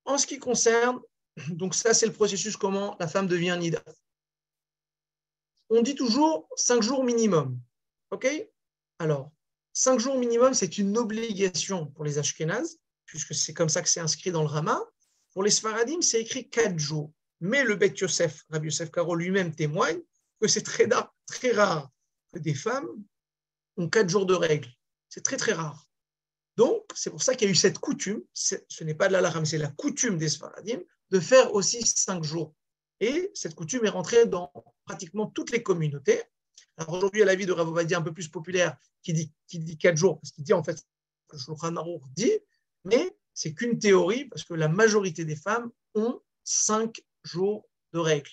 En ce qui concerne, donc ça c'est le processus comment la femme devient Nida. On dit toujours 5 jours minimum. OK? Alors, 5 jours minimum, c'est une obligation pour les Ashkénazes, puisque c'est comme ça que c'est inscrit dans le Rama. Pour les Sfaradim, c'est écrit 4 jours. Mais le Beth Yosef, Rabbi Yosef Karo lui-même témoigne que c'est très rare que des femmes ont 4 jours de règles. C'est très, très rare. Donc, c'est pour ça qu'il y a eu cette coutume, ce n'est pas de l'halakha, mais c'est la coutume des Sfaradim, de faire aussi 5 jours. Et cette coutume est rentrée dans pratiquement toutes les communautés. Alors aujourd'hui, il y a l'avis de Rav Ovadia un peu plus populaire qui dit 4 jours, parce qu'il dit en fait que Shulchan Aruch dit, mais c'est qu'une théorie, parce que la majorité des femmes ont 5 jours de règles.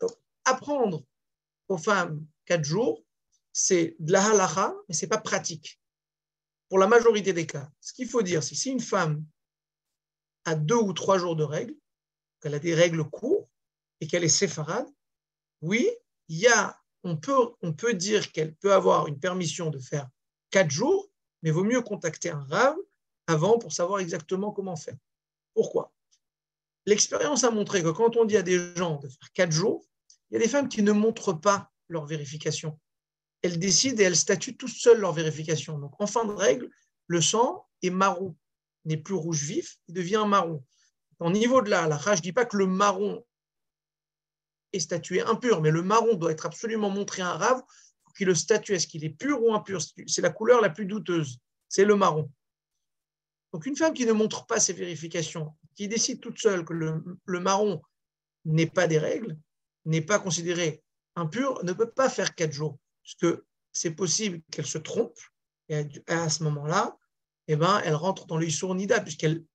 Donc, apprendre aux femmes 4 jours, c'est de la halakha, mais ce n'est pas pratique. Pour la majorité des cas, ce qu'il faut dire, c'est que si une femme a 2 ou 3 jours de règles, qu'elle a des règles courtes et qu'elle est séfarade, oui, on peut dire qu'elle peut avoir une permission de faire 4 jours, mais il vaut mieux contacter un rave avant pour savoir exactement comment faire. Pourquoi ? L'expérience a montré que quand on dit à des gens de faire 4 jours, il y a des femmes qui ne montrent pas leur vérification. Elles décident et elles statuent toutes seules leur vérification. Donc, en fin de règle, le sang est marron, n'est plus rouge vif, il devient marron. Au niveau de la halakha, je ne dis pas que le marron est statué impur, mais le marron doit être absolument montré à un rave pour qu'il le statue. Est-ce qu'il est pur ou impur ? C'est la couleur la plus douteuse, c'est le marron. Donc, une femme qui ne montre pas ses vérifications, qui décide toute seule que le marron n'est pas des règles, n'est pas considéré impur, ne peut pas faire 4 jours. Parce que c'est possible qu'elle se trompe, et à ce moment-là, eh ben, elle rentre dans le Issour Nida, puisqu'il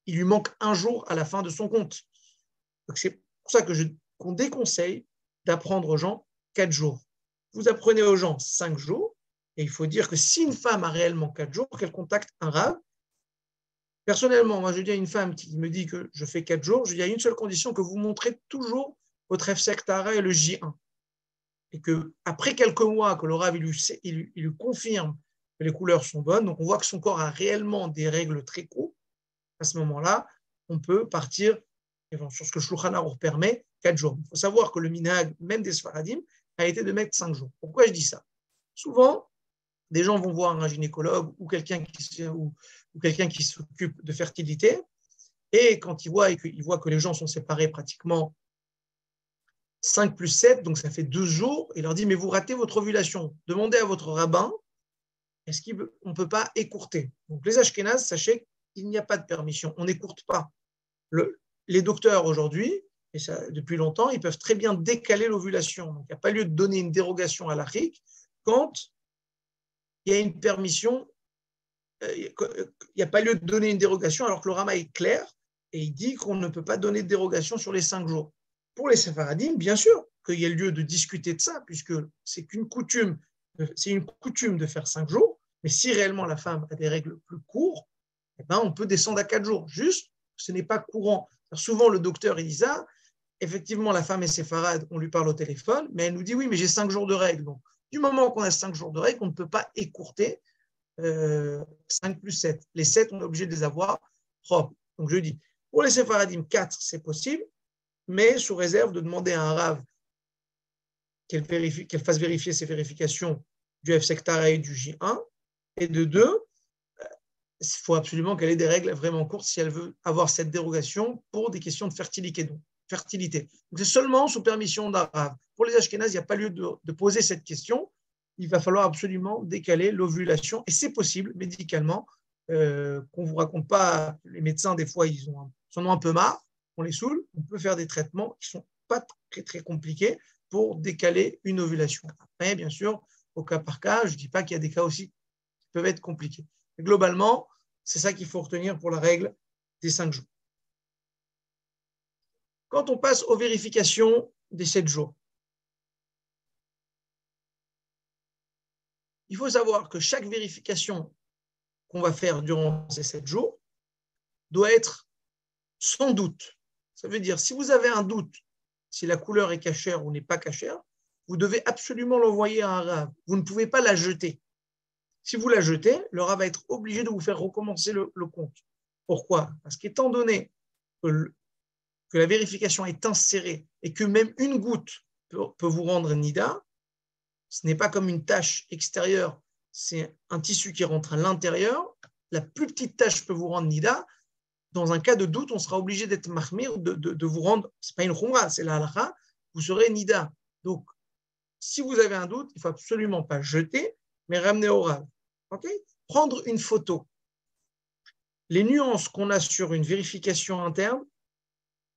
lui manque un jour à la fin de son compte. Donc c'est pour ça qu'on déconseille d'apprendre aux gens 4 jours. Vous apprenez aux gens 5 jours, et il faut dire que si une femme a réellement 4 jours, qu'elle contacte un rave. Personnellement, moi je dis à une femme qui me dit que je fais 4 jours, je dis à une seule condition, que vous montrez toujours votre F Tara et le J1. Et qu'après quelques mois, que le Rav il lui confirme que les couleurs sont bonnes, donc on voit que son corps a réellement des règles très courtes, à ce moment-là, on peut partir sur ce que Shulchan Aruch permet, 4 jours. Il faut savoir que le minhag, même des Sfaradim, a été de mettre 5 jours. Pourquoi je dis ça ? Souvent, des gens vont voir un gynécologue ou quelqu'un qui s'occupe de fertilité, et quand ils voient que les gens sont séparés pratiquement 5 plus 7, donc ça fait 12 jours, il leur dit, mais vous ratez votre ovulation. Demandez à votre rabbin, est-ce qu'on ne peut pas écourter ? Donc les Ashkénazes, sachez qu'il n'y a pas de permission, on n'écourte pas. Les docteurs aujourd'hui, et ça depuis longtemps, ils peuvent très bien décaler l'ovulation. Donc il n'y a pas lieu de donner une dérogation à l'Afrique quand il y a une permission, il n'y a pas lieu de donner une dérogation alors que le Rama est clair et il dit qu'on ne peut pas donner de dérogation sur les 5 jours. Pour les Séfaradim, bien sûr qu'il y a lieu de discuter de ça, puisque c'est une coutume de faire 5 jours, mais si réellement la femme a des règles plus courtes, eh ben on peut descendre à 4 jours. Juste, ce n'est pas courant. Alors souvent, le docteur il dit ça, effectivement, la femme est séfarade, on lui parle au téléphone, mais elle nous dit oui, mais j'ai 5 jours de règles. Donc, du moment qu'on a 5 jours de règles, on ne peut pas écourter 5 plus 7. Les 7, on est obligé de les avoir propres. Donc, je dis, pour les Séfaradim, 4, c'est possible, mais sous réserve de demander à un rave qu'elle fasse vérifier ses vérifications du F Tara et du J1, et de 2, il faut absolument qu'elle ait des règles vraiment courtes si elle veut avoir cette dérogation pour des questions de fertilité. Donc c'est seulement sous permission d'un rave. Pour les Ashkénazes, il n'y a pas lieu de poser cette question. Il va falloir absolument décaler l'ovulation, et c'est possible médicalement, qu'on ne vous raconte pas, les médecins, des fois, ils en ont un peu marre, on les saoule, on peut faire des traitements qui ne sont pas très, très compliqués pour décaler une ovulation. Après, bien sûr, au cas par cas, je ne dis pas qu'il y a des cas aussi qui peuvent être compliqués. Mais globalement, c'est ça qu'il faut retenir pour la règle des 5 jours. Quand on passe aux vérifications des 7 jours, il faut savoir que chaque vérification qu'on va faire durant ces 7 jours doit être sans doute. Ça veut dire, si vous avez un doute, si la couleur est cachère ou n'est pas cachère, vous devez absolument l'envoyer à un rave. Vous ne pouvez pas la jeter. Si vous la jetez, le rave va être obligé de vous faire recommencer le compte. Pourquoi ? Parce qu'étant donné que la vérification est insérée et que même une goutte peut vous rendre nida, ce n'est pas comme une tache extérieure, c'est un tissu qui rentre à l'intérieur. La plus petite tache peut vous rendre nida. Dans un cas de doute, on sera obligé d'être mahmir, de vous rendre, ce n'est pas une khumra, c'est la halakha, vous serez nida. Donc, si vous avez un doute, il ne faut absolument pas jeter, mais ramener au Rav. Okay? Prendre une photo. Les nuances qu'on a sur une vérification interne,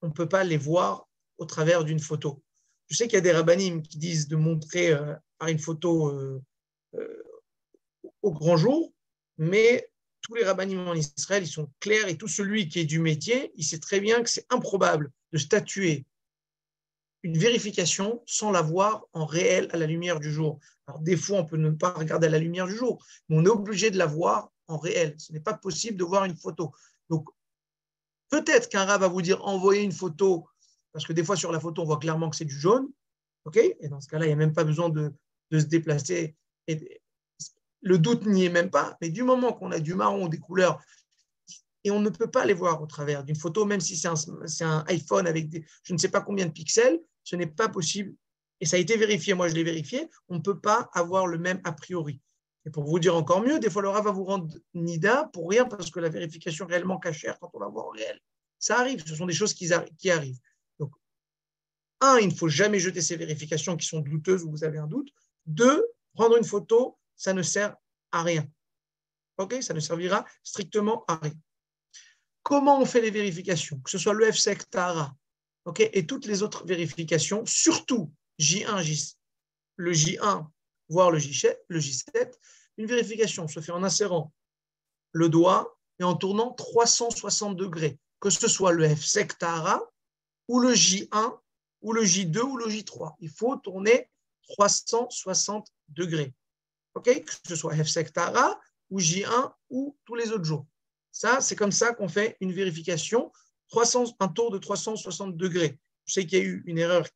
on ne peut pas les voir au travers d'une photo. Je sais qu'il y a des rabbinim qui disent de montrer par une photo au grand jour, mais tous les rabbinim en Israël, ils sont clairs et tout celui qui est du métier, il sait très bien que c'est improbable de statuer une vérification sans la voir en réel à la lumière du jour. Alors, des fois, on peut ne pas regarder à la lumière du jour, mais on est obligé de la voir en réel. Ce n'est pas possible de voir une photo. Donc, peut-être qu'un rabbin va vous dire envoyez une photo, parce que des fois, sur la photo, on voit clairement que c'est du jaune. Okay, et dans ce cas-là, il n'y a même pas besoin de se déplacer. Et le doute n'y est même pas. Mais du moment qu'on a du marron, des couleurs, et on ne peut pas les voir au travers d'une photo, même si c'est un iPhone avec je ne sais pas combien de pixels, ce n'est pas possible. Et ça a été vérifié, moi je l'ai vérifié, on ne peut pas avoir le même a priori. Et pour vous dire encore mieux, des fois le Rav va vous rendre nida pour rien parce que la vérification réellement cachère quand on la voit en réel. Ça arrive, ce sont des choses qui arrivent. Donc, un, il ne faut jamais jeter ces vérifications qui sont douteuses ou vous avez un doute. Deux, prendre une photo, ça ne sert à rien. Okay, ça ne servira strictement à rien. Comment on fait les vérifications, que ce soit le FSEC, Tahara, okay, et toutes les autres vérifications, surtout J1, le J1, voire le J7, une vérification se fait en insérant le doigt et en tournant 360 degrés, que ce soit le FSEC, Tahara, ou le J1, ou le J2, ou le J3. Il faut tourner 360 degrés, okay, que ce soit FSEC, Tahara, ou J1, ou tous les autres jours. Ça, c'est comme ça qu'on fait une vérification, un tour de 360 degrés. Je sais qu'il y a eu une erreur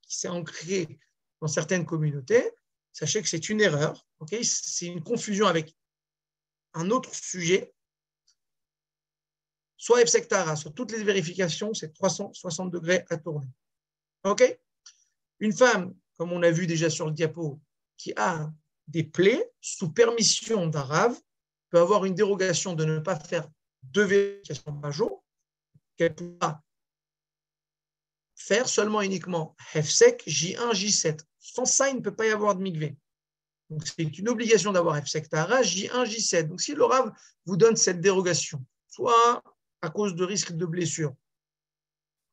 qui s'est ancrée dans certaines communautés. Sachez que c'est une erreur. Okay, c'est une confusion avec un autre sujet. Soit FSEC Tahara, sur toutes les vérifications, c'est 360 degrés à tourner. Okay, une femme, comme on a vu déjà sur le diapo, qui a des plaies sous permission d'un Rav, peut avoir une dérogation de ne pas faire 2 vérifications par jour, qu'elle pourra faire seulement uniquement FSEC, J1, J7. Sans ça, il ne peut pas y avoir de mikvé. Donc, c'est une obligation d'avoir FSEC Tahara, J1, J7. Donc, si le Rav vous donne cette dérogation, soit à cause de risque de blessure,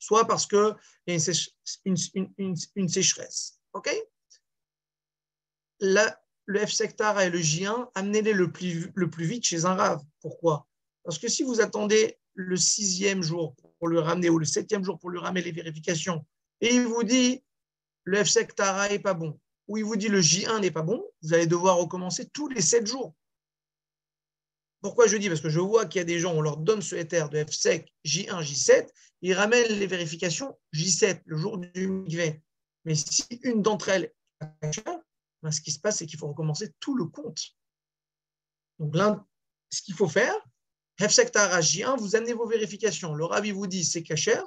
soit parce qu'il y a une sécheresse. Okay, le FSEC Tahara et le J1, amenez-les le plus vite chez un Rav. Pourquoi? Parce que si vous attendez le 6e jour pour le ramener ou le 7e jour pour lui ramener les vérifications et il vous dit le FSEC Tahara n'est pas bon ou il vous dit le J1 n'est pas bon, vous allez devoir recommencer tous les 7 jours. Pourquoi je dis? Parce que je vois qu'il y a des gens, on leur donne ce éther de FSEC J1, J7, ils ramènent les vérifications J7, le jour du mikvé. Mais si une d'entre elles est ben, ce qui se passe, c'est qu'il faut recommencer tout le compte. Donc là, ce qu'il faut faire, FSEC Tahara J1, vous amenez vos vérifications. Le Rav vous dit c'est cachère,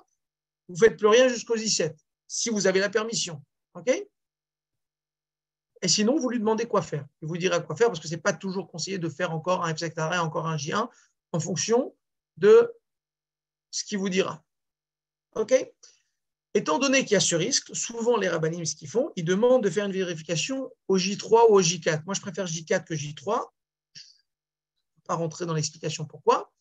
vous ne faites plus rien jusqu'au J7, si vous avez la permission. Okay, et sinon, vous lui demandez quoi faire. Il vous dira quoi faire parce que ce n'est pas toujours conseillé de faire encore un FSEC Tahara et encore un J1 en fonction de ce qu'il vous dira. Okay, étant donné qu'il y a ce risque, souvent les rabbinim, ce qu'ils font, ils demandent de faire une vérification au J3 ou au J4. Moi, je préfère J4 que J3. Je ne vais pas rentrer dans l'explication pourquoi.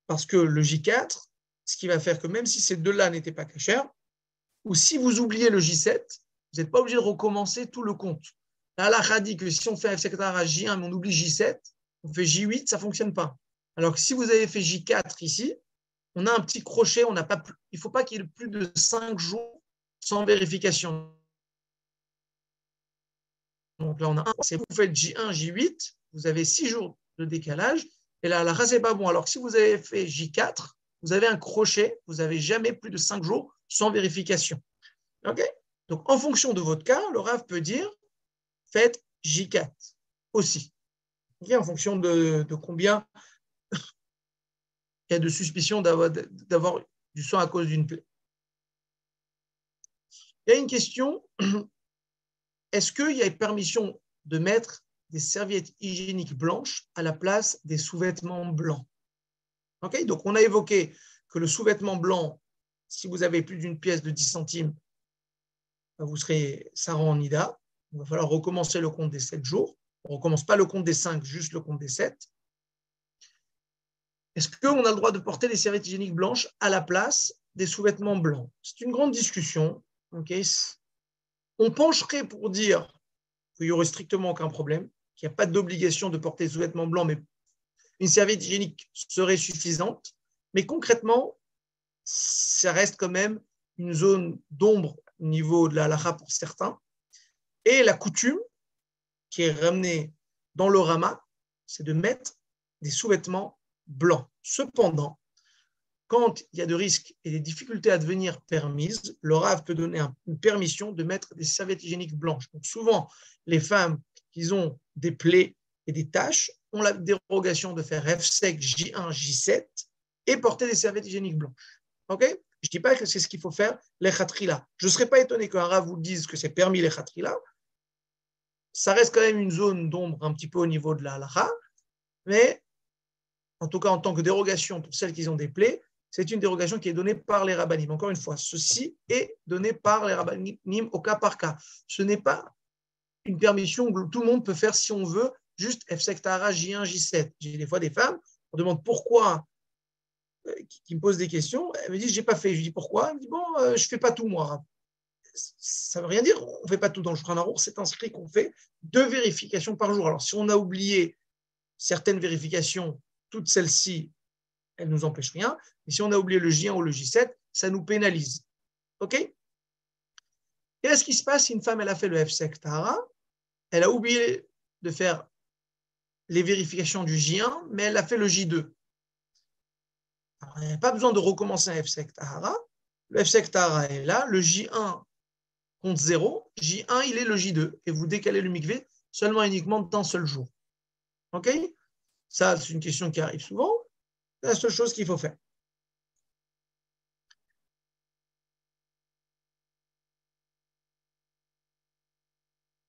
Parce que le J4, ce qui va faire que même si ces deux-là n'étaient pas cachers, ou si vous oubliez le J7, vous n'êtes pas obligé de recommencer tout le compte. La halakha dit que si on fait FSEC Tahara J1 mais on oublie J7, on fait J8, ça ne fonctionne pas. Alors que si vous avez fait J4 ici, on a un petit crochet, il ne faut pas qu'il y ait plus de 5 jours sans vérification. Donc là, on a un. Si vous faites J1, J8, vous avez 6 jours de décalage. Et là, la race n'est pas bon. Alors que si vous avez fait J4, vous avez un crochet, vous n'avez jamais plus de 5 jours sans vérification. Okay, donc, en fonction de votre cas, le Rav peut dire faites J4 aussi. Okay, en fonction de combien il y a de suspicion d'avoir du sang à cause d'une plaie. Il y a une question, est-ce qu'il y a permission de mettre des serviettes hygiéniques blanches à la place des sous-vêtements blancs? Okay, donc, on a évoqué que le sous-vêtement blanc, si vous avez plus d'une pièce de 10 centimes, ça rend en Nida. Il va falloir recommencer le compte des 7 jours. On ne recommence pas le compte des 5, juste le compte des 7. Est-ce qu'on a le droit de porter des serviettes hygiéniques blanches à la place des sous-vêtements blancs? C'est une grande discussion. Okay. On pencherait pour dire qu'il n'y aurait strictement aucun problème, qu'il n'y a pas d'obligation de porter des sous-vêtements blancs, mais une serviette hygiénique serait suffisante. Mais concrètement, ça reste quand même une zone d'ombre au niveau de la halakha pour certains. Et la coutume qui est ramenée dans le Rama, c'est de mettre des sous-vêtements blancs. Cependant, quand il y a de risques et des difficultés à devenir permises, le Rav peut donner une permission de mettre des serviettes hygiéniques blanches. Donc souvent, les femmes qui ont des plaies et des taches ont la dérogation de faire F-sec J1, J7 et porter des serviettes hygiéniques blanches. Ok? Je ne dis pas que c'est ce qu'il faut faire, les khatrila. Je ne serais pas étonné qu'un Rav vous dise que c'est permis les khatrila. Ça reste quand même une zone d'ombre un petit peu au niveau de la halakha, mais en tout cas en tant que dérogation pour celles qui ont des plaies, c'est une dérogation qui est donnée par les rabbanim. Encore une fois, ceci est donné par les rabbanim au cas par cas. Ce n'est pas une permission où tout le monde peut faire si on veut, juste F-sec Tahara, J1, J7. J'ai des fois des femmes, on demande pourquoi, qui me posent des questions, elles me disent, j'ai pas fait. Je lui dis pourquoi? Elle me dit, bon, je fais pas tout moi. Ça ne veut rien dire, on ne fait pas tout dans le Shulchan Aruch, c'est inscrit qu'on fait 2 vérifications par jour. Alors si on a oublié certaines vérifications, toutes celles-ci, elles ne nous empêchent rien. Mais si on a oublié le J1 ou le J7, ça nous pénalise. OK? Et là, ce qui se passe, si une femme elle a fait le F-sec Tahara, elle a oublié de faire les vérifications du J1, mais elle a fait le J2. Alors, elle n'a pas besoin de recommencer un F-sec Tahara. Le F-sec Tahara est là, le J1 compte 0, J1, il est le J2, et vous décalez le mikvé seulement uniquement d'un seul jour. OK? Ça, c'est une question qui arrive souvent. C'est la seule chose qu'il faut faire.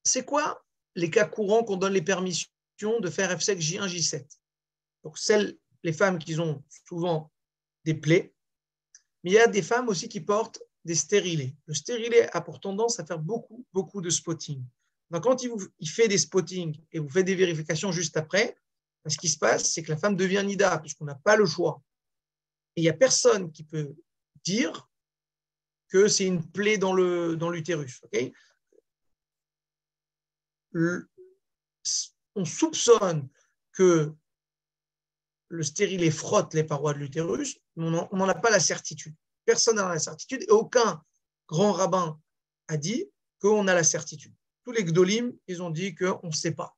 C'est quoi les cas courants qu'on donne les permissions de faire F-sec J1, J7? Donc, les femmes qui ont souvent des plaies, mais il y a des femmes aussi qui portent des stérilés. Le stérilet a pour tendance à faire beaucoup, beaucoup de spotting. Donc, quand il fait des spottings et vous faites des vérifications juste après, ce qui se passe, c'est que la femme devient nida, puisqu'on n'a pas le choix. Et il n'y a personne qui peut dire que c'est une plaie dans l'utérus. Okay? On soupçonne que le stérilet frotte les parois de l'utérus, mais on n'en a pas la certitude. Personne n'a la certitude et aucun grand rabbin a dit qu'on a la certitude. Tous les gdolim, ils ont dit qu'on ne sait pas.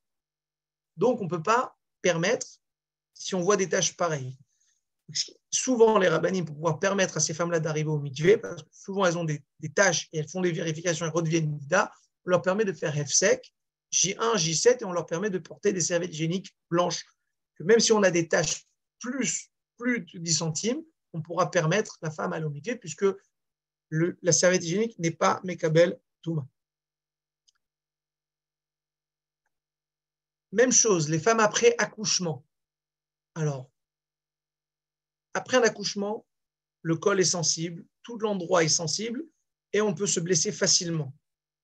Donc, on ne peut pas permettre, si on voit des tâches pareilles. Souvent, les rabbinim, pour pouvoir permettre à ces femmes-là d'arriver au mikvé, parce que souvent, elles ont des tâches et elles font des vérifications, elles redeviennent nida, on leur permet de faire F-sec, J1, J7, et on leur permet de porter des serviettes hygiéniques blanches. Que même si on a des tâches plus de 10 centimes, on pourra permettre la femme à l'omikvé, puisque la serviette hygiénique n'est pas Mekabel Touma. Même chose, les femmes après accouchement. Alors, après un accouchement, le col est sensible, tout l'endroit est sensible et on peut se blesser facilement.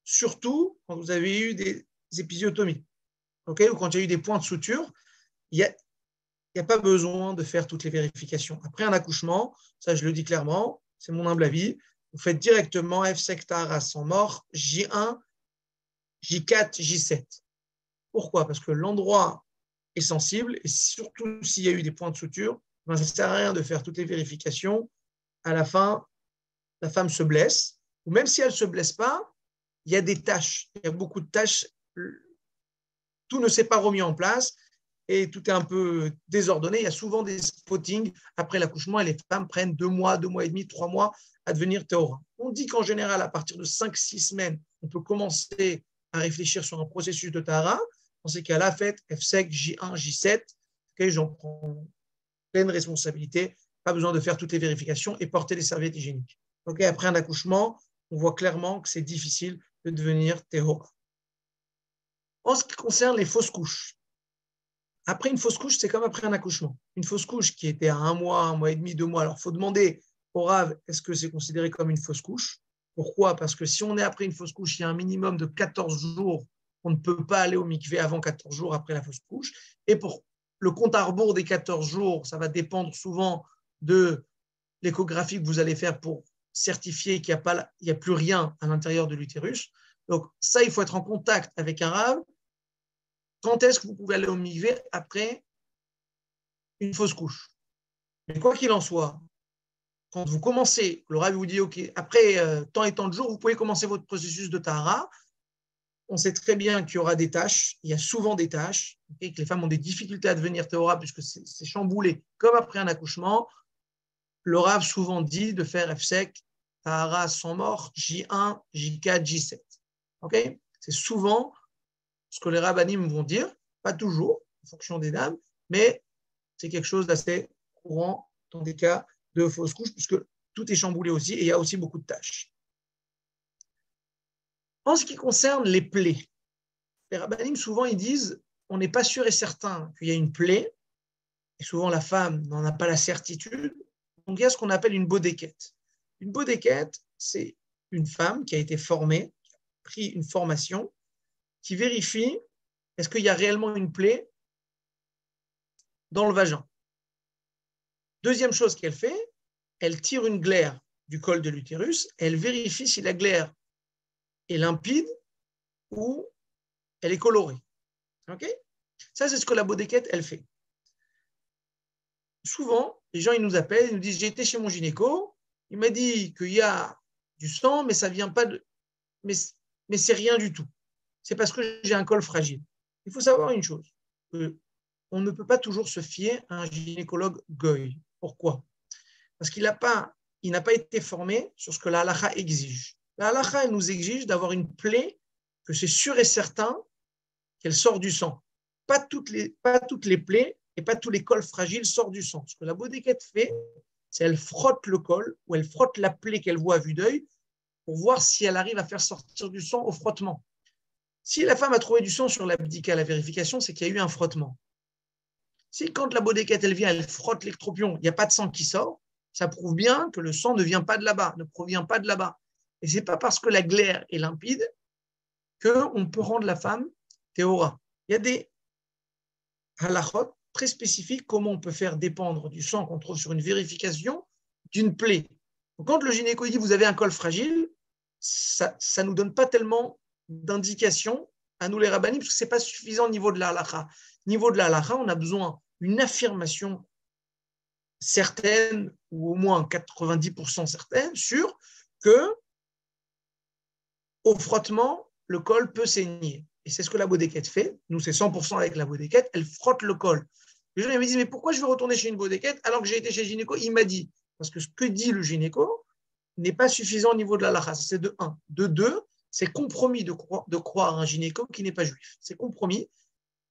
Surtout quand vous avez eu des épisiotomies, okay, ou quand il y a eu des points de suture, il n'y a pas besoin de faire toutes les vérifications. Après un accouchement, ça je le dis clairement, c'est mon humble avis, vous faites directement F-sec Tahara sans mort, J1, J4, J7. Pourquoi? Parce que l'endroit est sensible et surtout s'il y a eu des points de suture, ben, ça ne sert à rien de faire toutes les vérifications. À la fin, la femme se blesse, ou même si elle ne se blesse pas, il y a des tâches, il y a beaucoup de tâches, tout ne s'est pas remis en place et tout est un peu désordonné. Il y a souvent des spottings après l'accouchement et les femmes prennent 2 mois, 2 mois et demi, 3 mois à devenir théora. On dit qu'en général, à partir de 5-6 semaines, on peut commencer à réfléchir sur un processus de tahara. Dans ces cas-là, faites F-sec, J1, J7, okay, j'en prends pleine responsabilité, pas besoin de faire toutes les vérifications et porter des serviettes hygiéniques. Okay, après un accouchement, on voit clairement que c'est difficile de devenir théora. En ce qui concerne les fausses couches, après une fausse couche, c'est comme après un accouchement. Une fausse couche qui était à 1 mois et demi, 2 mois, alors il faut demander au Rav, est-ce que c'est considéré comme une fausse couche? Pourquoi? Parce que si on est après une fausse couche, il y a un minimum de 14 jours, on ne peut pas aller au mikvé avant 14 jours après la fausse couche. Et pour le compte à rebours des 14 jours, ça va dépendre souvent de l'échographie que vous allez faire pour certifier qu'il n'y a plus rien à l'intérieur de l'utérus. Donc ça, il faut être en contact avec un rave. Quand est-ce que vous pouvez aller au mikvé après une fausse couche? Mais quoi qu'il en soit, quand vous commencez, le rave vous dit, OK, après tant et tant de jours, vous pouvez commencer votre processus de tahara. On sait très bien qu'il y aura des tâches, il y a souvent des tâches, okay, que les femmes ont des difficultés à devenir tahora puisque c'est chamboulé comme après un accouchement. Le rave souvent dit de faire F-sec, tahara sans mort, J1, J4, J7. Okay, c'est souvent ce que les rabbanim vont dire, pas toujours, en fonction des dames, mais c'est quelque chose d'assez courant dans des cas de fausse couche, puisque tout est chamboulé aussi et il y a aussi beaucoup de tâches. En ce qui concerne les plaies, les rabbanim, souvent, ils disent on n'est pas sûr et certain qu'il y a une plaie, et souvent la femme n'en a pas la certitude, donc il y a ce qu'on appelle une bodéquette. Une bodéquette, c'est une femme qui a été formée, qui a pris une formation, qui vérifie est-ce qu'il y a réellement une plaie dans le vagin. Deuxième chose qu'elle fait, elle tire une glaire du col de l'utérus, elle vérifie si la glaire est limpide ou elle est colorée. Okay, ça, c'est ce que la bodéquette, elle fait. Souvent, les gens, ils nous appellent, ils nous disent, j'ai été chez mon gynéco, il m'a dit qu'il y a du sang, mais ça vient pas de... Mais c'est rien du tout. C'est parce que j'ai un col fragile. Il faut savoir une chose, on ne peut pas toujours se fier à un gynécologue goy. Pourquoi? Parce qu'il n'a pas été formé sur ce que la halakha exige. La halakha, elle nous exige d'avoir une plaie que c'est sûr et certain qu'elle sort du sang. Pas toutes les plaies et pas tous les cols fragiles sortent du sang. Ce que la bodéquette fait, c'est elle frotte le col ou elle frotte la plaie qu'elle voit à vue d'œil pour voir si elle arrive à faire sortir du sang au frottement. Si la femme a trouvé du sang sur l'abdica, la vérification, c'est qu'il y a eu un frottement. Si quand la bodéquette, elle vient, elle frotte l'ectropion, il n'y a pas de sang qui sort, ça prouve bien que le sang ne vient pas de là-bas, ne provient pas de là-bas. Et ce n'est pas parce que la glaire est limpide qu'on peut rendre la femme théora. Il y a des halachot très spécifiques comment on peut faire dépendre du sang qu'on trouve sur une vérification d'une plaie. Donc, quand le gynéco dit vous avez un col fragile, ça ne nous donne pas tellement d'indications à nous les rabbanim, parce que ce n'est pas suffisant au niveau de la halakha. Au niveau de la halakha, on a besoin d'une affirmation certaine, ou au moins 90% certaine, sur que au frottement, le col peut saigner. Et c'est ce que la bodéquette fait. Nous, c'est 100% avec la bodéquette. Elle frotte le col. Les gens ils me disent, mais pourquoi je vais retourner chez une bodéquette alors que j'ai été chez le gynéco? Il m'a dit, parce que ce que dit le gynéco n'est pas suffisant au niveau de la halakha. C'est de 1. De 2, c'est compromis de croire un gynéco qui n'est pas juif. C'est compromis.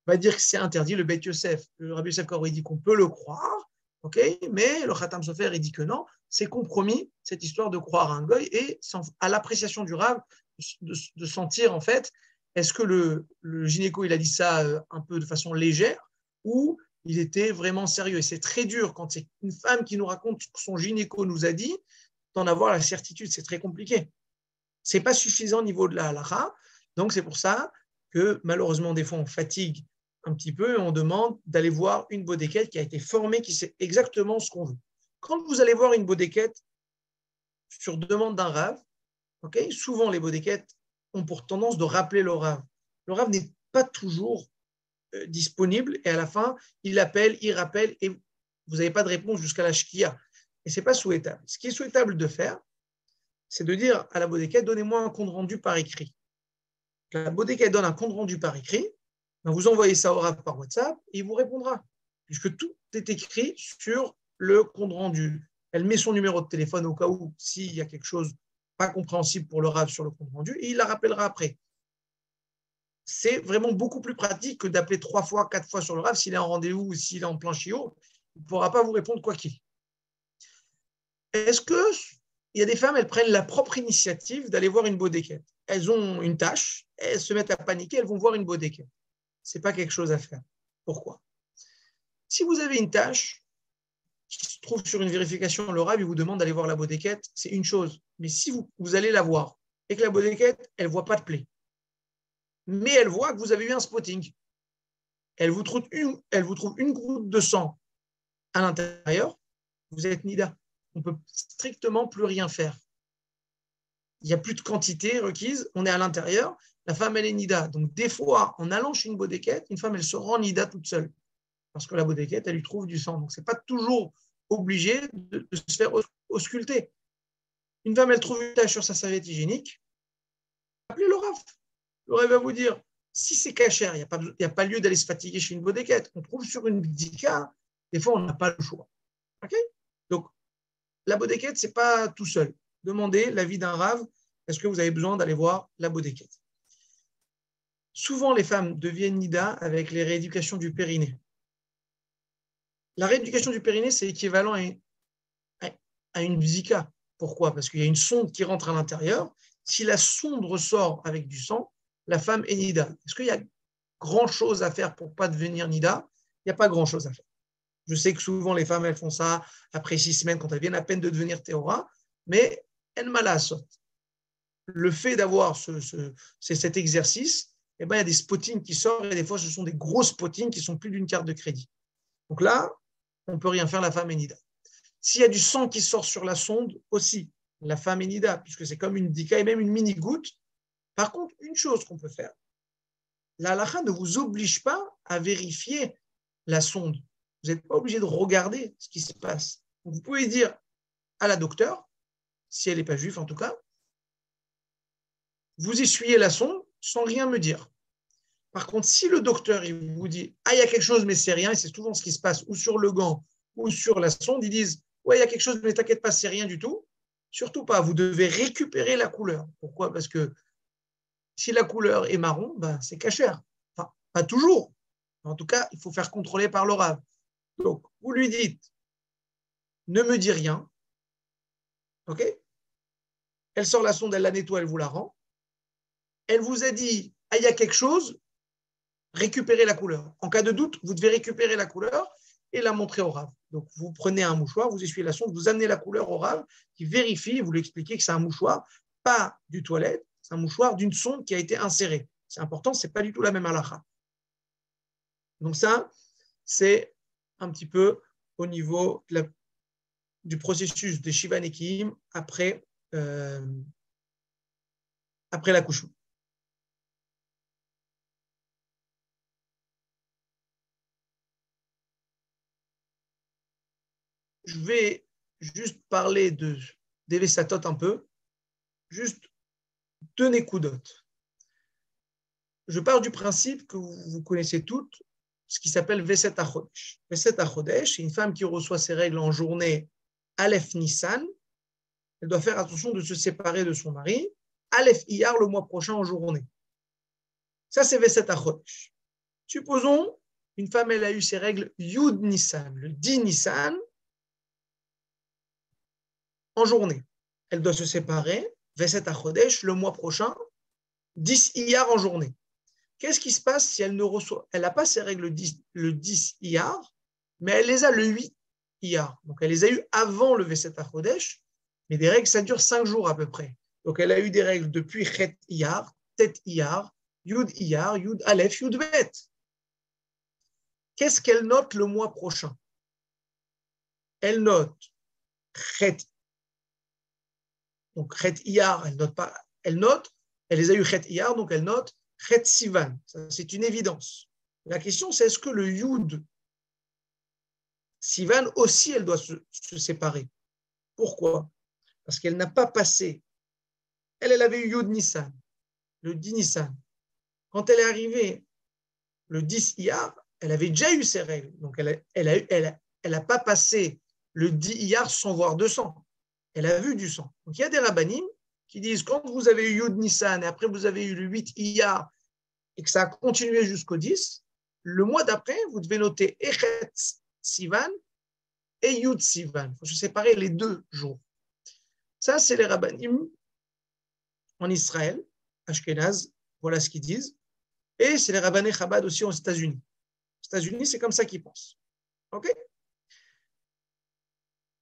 On va dire que c'est interdit. Le Beit Yosef, le Rabbi Yosef Karo, il dit qu'on peut le croire, okay, mais le Khatam Sofer, il dit que non. C'est compromis, cette histoire de croire à un goy, et à l'appréciation du Rav, de sentir, en fait, est-ce que le gynéco, il a dit ça un peu de façon légère, ou il était vraiment sérieux. Et c'est très dur, quand c'est une femme qui nous raconte ce que son gynéco nous a dit, d'en avoir la certitude. C'est très compliqué. Ce n'est pas suffisant au niveau de la halakha. Donc, c'est pour ça que, malheureusement, des fois, on fatigue un petit peu et on demande d'aller voir une bodéquette qui a été formée, qui sait exactement ce qu'on veut. Quand vous allez voir une bodéquette sur demande d'un rave, okay, souvent les bodéquettes ont pour tendance de rappeler le rave. Le rave n'est pas toujours disponible et à la fin, il appelle, il rappelle et vous n'avez pas de réponse jusqu'à la shkia. Et ce n'est pas souhaitable. Ce qui est souhaitable de faire, c'est de dire à la bodéquette, donnez-moi un compte rendu par écrit. La bodéquette donne un compte rendu par écrit, vous envoyez ça au rave par WhatsApp et il vous répondra, puisque tout est écrit sur le compte rendu. Elle met son numéro de téléphone au cas où, s'il y a quelque chose pas compréhensible pour le rave sur le compte rendu, et il la rappellera après. C'est vraiment beaucoup plus pratique que d'appeler 3 fois, 4 fois sur le rave. S'il est en rendez-vous ou s'il est en plein chiot, il ne pourra pas vous répondre quoi qu'il. Est-ce qu'il y a des femmes, elles prennent la propre initiative d'aller voir une bodéquette? Elles ont une tâche, elles se mettent à paniquer, elles vont voir une bodéquette. Ce n'est pas quelque chose à faire. Pourquoi? Si vous avez une tâche qui se trouve sur une vérification, le Rav, il vous demande d'aller voir la bodéquette, c'est une chose. Mais si vous allez la voir et que la bodéquette, elle ne voit pas de plaie, mais elle voit que vous avez eu un spotting, elle vous trouve une goutte de sang à l'intérieur, vous êtes nida. On ne peut strictement plus rien faire. Il n'y a plus de quantité requise, on est à l'intérieur, la femme, elle est nida. Donc, des fois, en allant chez une bodéquette, une femme, elle se rend nida toute seule. Parce que la bodéquette, elle lui trouve du sang. Donc, ce n'est pas toujours obligé de se faire ausculter. Une femme, elle trouve une tache sur sa serviette hygiénique, appelez le Rav. Le Rav va vous dire, si c'est cachère, il n'y a pas lieu d'aller se fatiguer chez une bodéquette. On trouve sur une bdika, des fois, on n'a pas le choix. Okay, donc, la bodéquette, ce n'est pas tout seul. Demandez l'avis d'un Rav, est-ce que vous avez besoin d'aller voir la bodéquette? Souvent, les femmes deviennent nida avec les rééducations du périnée. La rééducation du périnée, c'est équivalent à une bzika. Pourquoi? Parce qu'il y a une sonde qui rentre à l'intérieur. Si la sonde ressort avec du sang, la femme est nida. Est-ce qu'il y a grand-chose à faire pour ne pas devenir nida? Il n'y a pas grand-chose à faire. Je sais que souvent, les femmes, elles font ça après 6 semaines, quand elles viennent à peine de devenir théora, mais en malasot. Le fait d'avoir cet exercice, eh ben, il y a des spottings qui sortent, et des fois, ce sont des gros spottings qui sont plus d'une carte de crédit. Donc là, on ne peut rien faire, la femme est nida. S'il y a du sang qui sort sur la sonde, aussi, la femme est nida, puisque c'est comme une dika et même une mini-goutte. Par contre, une chose qu'on peut faire, la halakha ne vous oblige pas à vérifier la sonde. Vous n'êtes pas obligé de regarder ce qui se passe. Donc, vous pouvez dire à la docteure, si elle n'est pas juive en tout cas, vous essuyez la sonde sans rien me dire. Par contre, si le docteur il vous dit « Ah, il y a quelque chose, mais c'est rien », et c'est souvent ce qui se passe, ou sur le gant, ou sur la sonde, ils disent « Ouais, il y a quelque chose, mais t'inquiète pas, c'est rien du tout », surtout pas, vous devez récupérer la couleur. Pourquoi? Parce que si la couleur est marron, ben, c'est cachère. Enfin, pas toujours. En tout cas, il faut faire contrôler par le Rav. Donc, vous lui dites « Ne me dis rien », ok? Elle sort la sonde, elle la nettoie, elle vous la rend. Elle vous a dit « Ah, il y a quelque chose », récupérer la couleur. En cas de doute, vous devez récupérer la couleur et la montrer au Rav. Donc, vous prenez un mouchoir, vous essuyez la sonde, vous amenez la couleur au Rav, qui vérifie, vous lui expliquez que c'est un mouchoir, pas du toilette, c'est un mouchoir d'une sonde qui a été insérée. C'est important, ce n'est pas du tout la même halakha. Donc ça, c'est un petit peu au niveau du processus de Shiva Nekiim après l'accouchement. Je vais juste parler d'Evesatot un peu, juste 2 nékoudotes. Je pars du principe que vous connaissez toutes, ce qui s'appelle Veset HaChodesh. Veset HaChodesh, c'est une femme qui reçoit ses règles en journée Aleph Nissan. Elle doit faire attention de se séparer de son mari. Aleph Iyar, le mois prochain en journée. Ça, c'est Veset HaChodesh. Supposons, une femme, elle a eu ses règles Yud Nissan, le 10 Nissan, en journée. Elle doit se séparer, Veset HaChodesh, le mois prochain, 10 Iyar en journée. Qu'est-ce qui se passe si elle ne reçoit, elle n'a pas ses règles le 10 Iyar, mais elle les a le 8 Iyar. Donc elle les a eues avant le Veset HaChodesh, mais des règles, ça dure 5 jours à peu près. Donc elle a eu des règles depuis Chet Iyar, Tet Iyar, Yud Iyar, Yud Aleph, Yud Bet. Qu'est-ce qu'elle note le mois prochain? Elle note Chet. Donc Chet Iyar, elle note pas, elle les a eu Chet Iyar, donc elle note Chet Sivan. C'est une évidence. La question, c'est est-ce que le Yud Sivan aussi, elle doit se séparer? Pourquoi? Parce qu'elle n'a pas passé. Elle avait eu Yud Nissan, le 10 Nissan. Quand elle est arrivée le 10 Iyar, elle avait déjà eu ses règles. Donc, elle n'a pas passé le 10 Iyar sans voir de sang. Elle a vu du sang. Donc, il y a des rabbanim qui disent quand vous avez eu Yud Nissan et après vous avez eu le 8 Iyar et que ça a continué jusqu'au 10, le mois d'après, vous devez noter Echet Sivan et Yud Sivan. Il faut se séparer les 2 jours. Ça, c'est les rabbanim en Israël, Ashkenaz, voilà ce qu'ils disent. Et c'est les rabbanés Chabad aussi aux États-Unis. Aux États-Unis, c'est comme ça qu'ils pensent. OK?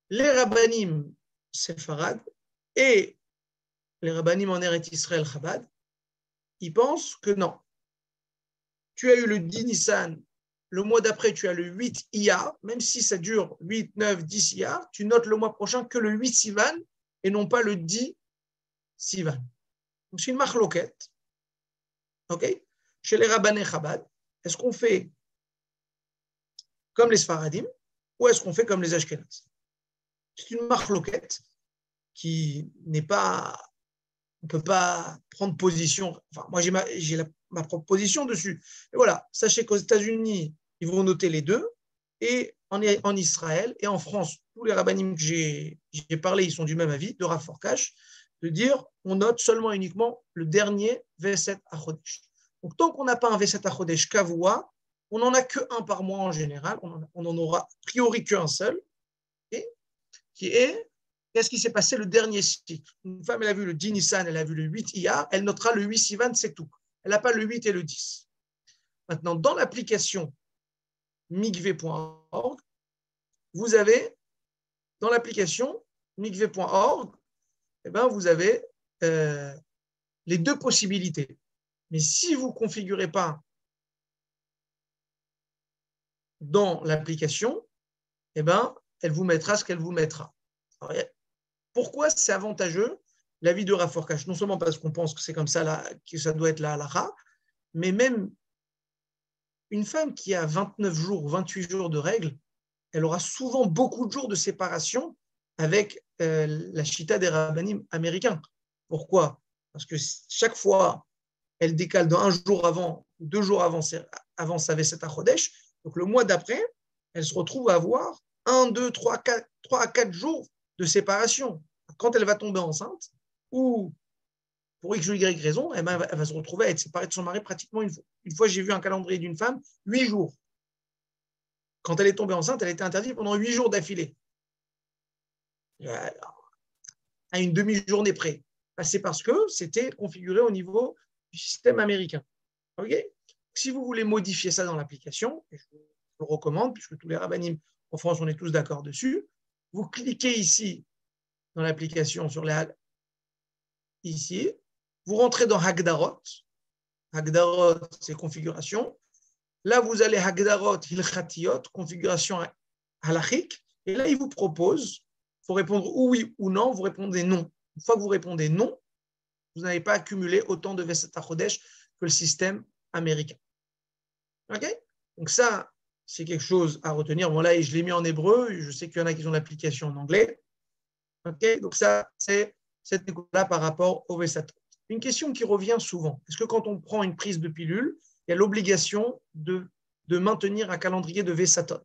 les rabbanim séfarades et les rabbanim en Eretz Israël Chabad, ils pensent que non. Tu as eu le 10 Nissan, le mois d'après, tu as le 8 Iyar, même si ça dure 8, 9, 10 Iyar, tu notes le mois prochain que le 8 Sivan et non pas le 10 Sivan. Donc c'est une machloquette. Okay, chez les rabbanés Chabad, est-ce qu'on fait comme les Sfaradim ou est-ce qu'on fait comme les Ashkenazes? C'est une machloquette qui n'est pas, on ne peut pas prendre position. Enfin, moi, j'ai ma propre position dessus. Et voilà, sachez qu'aux États-Unis, ils vont noter les deux, et en Israël et en France, tous les rabbanim que j'ai parlé, ils sont du même avis, de Rav Forkash, de dire on note seulement et uniquement le dernier Veset Achodesh. Donc, tant qu'on n'a pas un Veset Achodesh Kavua, on n'en a qu'un par mois en général, on n'en aura a priori qu'un seul, et, qui est qu'est-ce qui s'est passé le dernier cycle. Une femme, elle a vu le 10 Nissan, elle a vu le 8 Iyar, elle notera le 8 Sivan, c'est tout. Elle n'a pas le 8 et le 10. Maintenant, dans l'application mikve.org, vous avez, dans l'application mikve.org, eh ben, vous avez les deux possibilités. Mais si vous ne configurez pas dans l'application, eh ben, elle vous mettra ce qu'elle vous mettra. Alors, pourquoi c'est avantageux l'avis de Rav Forkash? Non seulement parce qu'on pense que c'est comme ça, là, que ça doit être la halakha, mais même une femme qui a 29 jours, 28 jours de règles, elle aura souvent beaucoup de jours de séparation avec la chita des rabbanim américains. Pourquoi? Parce que chaque fois, elle décale d'un jour avant, 2 jours avant sa Veset HaChodesh. Donc le mois d'après, elle se retrouve à avoir 1, 2, 3 à 4 jours de séparation. Quand elle va tomber enceinte, ou pour X ou Y raison, elle va se retrouver à être séparée de son mari pratiquement une fois. Une fois, j'ai vu un calendrier d'une femme, 8 jours. Quand elle est tombée enceinte, elle a été interdite pendant 8 jours d'affilée. À une demi-journée près. C'est parce que c'était configuré au niveau du système américain. Okay, si vous voulez modifier ça dans l'application, et je vous le recommande, puisque tous les rabbanim en France, on est tous d'accord dessus, vous cliquez ici dans l'application sur les ici, vous rentrez dans Hagdarot. Hagdarot, c'est configuration. Là, vous allez Hagdarot, Hilchatiot, configuration halachique. Et là, il vous propose, il faut répondre oui ou non, vous répondez non. Une fois que vous répondez non, vous n'avez pas accumulé autant de Veset HaChodesh que le système américain. OK? Donc ça, c'est quelque chose à retenir. Bon, là, je l'ai mis en hébreu. Je sais qu'il y en a qui ont l'application en anglais. OK? Donc ça, c'est cette écoute-là par rapport au Vesatot. Une question qui revient souvent. Est-ce que quand on prend une prise de pilule, il y a l'obligation de maintenir un calendrier de Vesatot?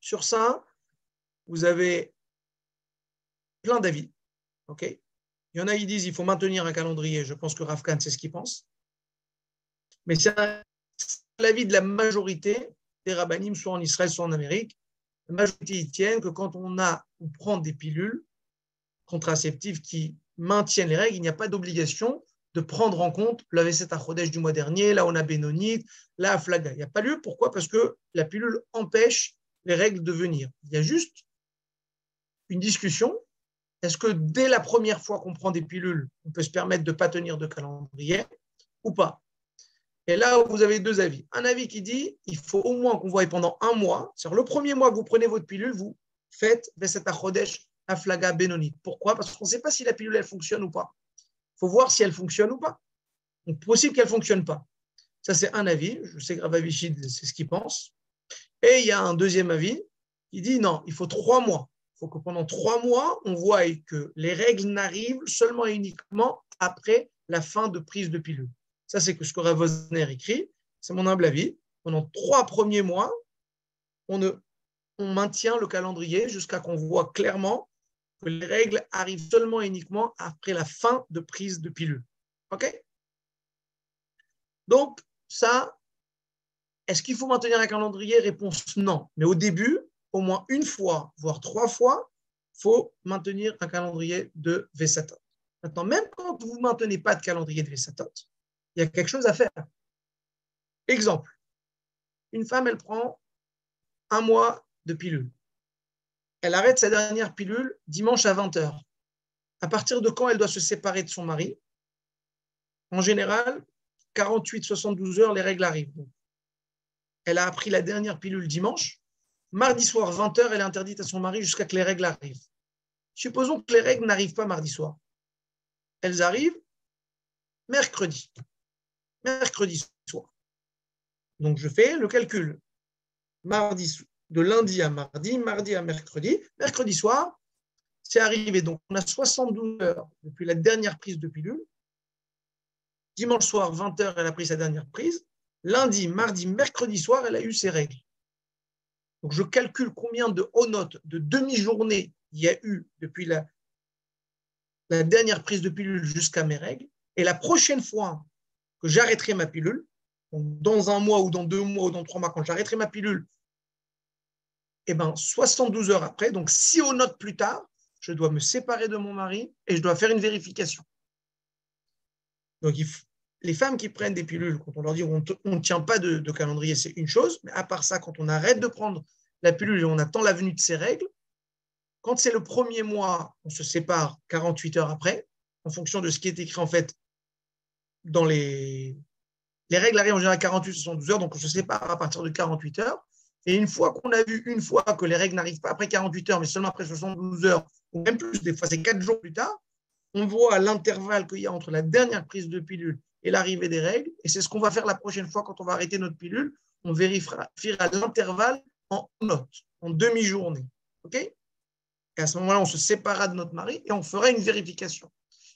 Sur ça, vous avez plein d'avis. OK? Il y en a qui disent qu'il faut maintenir un calendrier. Je pense que Rav Kahn, c'est ce qu'il pense. Mais c'est l'avis de la majorité des rabbanim, soit en Israël, soit en Amérique. La majorité y tiennent que quand on prend des pilules contraceptives qui maintiennent les règles, il n'y a pas d'obligation de prendre en compte la Veset HaChodesh du mois dernier, là on a Bénonite, là Aflaga. Il n'y a pas lieu. Pourquoi? Parce que la pilule empêche les règles de venir. Il y a juste une discussion. Est-ce que dès la première fois qu'on prend des pilules, on peut se permettre de ne pas tenir de calendrier ou pas? Et là, vous avez deux avis. Un avis qui dit il faut au moins qu'on voie pendant un mois. C'est-à-dire le premier mois que vous prenez votre pilule, vous faites Veset HaChodesh, Aflaga, Benonit. Pourquoi? Parce qu'on ne sait pas si la pilule elle fonctionne ou pas. Il faut voir si elle fonctionne ou pas. Donc, possible qu'elle ne fonctionne pas. Ça, c'est un avis. Je sais que Rav Avichid, c'est ce qu'il pense. Et il y a un deuxième avis qui dit non, il faut 3 mois. Il faut que pendant 3 mois, on voit que les règles n'arrivent seulement et uniquement après la fin de prise de pilule. Ça, c'est ce que Rav Wosner écrit. C'est mon humble avis. Pendant 3 premiers mois, on maintient le calendrier jusqu'à qu'on voit clairement que les règles arrivent seulement et uniquement après la fin de prise de pilule. OK? Donc, ça, est-ce qu'il faut maintenir un calendrier? Réponse non. Mais au début, au moins une fois, voire 3 fois, il faut maintenir un calendrier de Vesatot. Maintenant, même quand vous ne maintenez pas de calendrier de Vesatot, il y a quelque chose à faire. Exemple, une femme, elle prend 1 mois de pilule. elle arrête sa dernière pilule dimanche à 20h. À partir de quand elle doit se séparer de son mari? En général, 48-72 heures, les règles arrivent. Donc, elle a pris la dernière pilule dimanche. Mardi soir, 20h, elle est interdite à son mari jusqu'à que les règles arrivent. Supposons que les règles n'arrivent pas mardi soir. Elles arrivent mercredi. Mercredi soir. Donc, je fais le calcul. De lundi à mardi à mercredi. Mercredi soir, c'est arrivé. Donc, on a 72 heures depuis la dernière prise de pilule. Dimanche soir, 20h, elle a pris sa dernière prise. Lundi, mardi, mercredi soir, elle a eu ses règles. Donc, je calcule combien de notes de demi-journée il y a eu depuis la dernière prise de pilule jusqu'à mes règles. Et la prochaine fois que j'arrêterai ma pilule, donc dans un mois ou dans 2 mois ou dans 3 mois, quand j'arrêterai ma pilule, 72 heures après, donc 6 notes plus tard, je dois me séparer de mon mari et je dois faire une vérification. Donc, les femmes qui prennent des pilules, quand on leur dit on ne tient pas de calendrier, c'est une chose, mais à part ça, quand on arrête de prendre la pilule et on attend la venue de ses règles, quand c'est le premier mois, on se sépare 48 heures après, en fonction de ce qui est écrit en fait dans les règles arrivent en général à 48-72 heures, donc on se sépare à partir de 48 heures. Et une fois qu'on a vu une fois que les règles n'arrivent pas après 48 heures, mais seulement après 72 heures, ou même plus, des fois c'est 4 jours plus tard, on voit l'intervalle qu'il y a entre la dernière prise de pilule et l'arrivée des règles. Et c'est ce qu'on va faire la prochaine fois quand on va arrêter notre pilule. On vérifiera l'intervalle en notes, en demi-journée. OK? Et à ce moment-là, on se séparera de notre mari et on fera une vérification.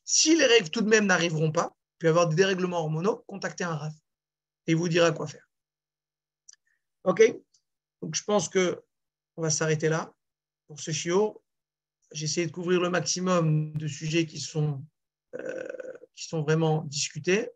Si les règles tout de même n'arriveront pas, il peut y avoir des dérèglements hormonaux, contactez un RAF et il vous dira quoi faire. OK? Donc, je pense qu'on va s'arrêter là pour ce shiur. J'ai essayé de couvrir le maximum de sujets qui sont vraiment discutés.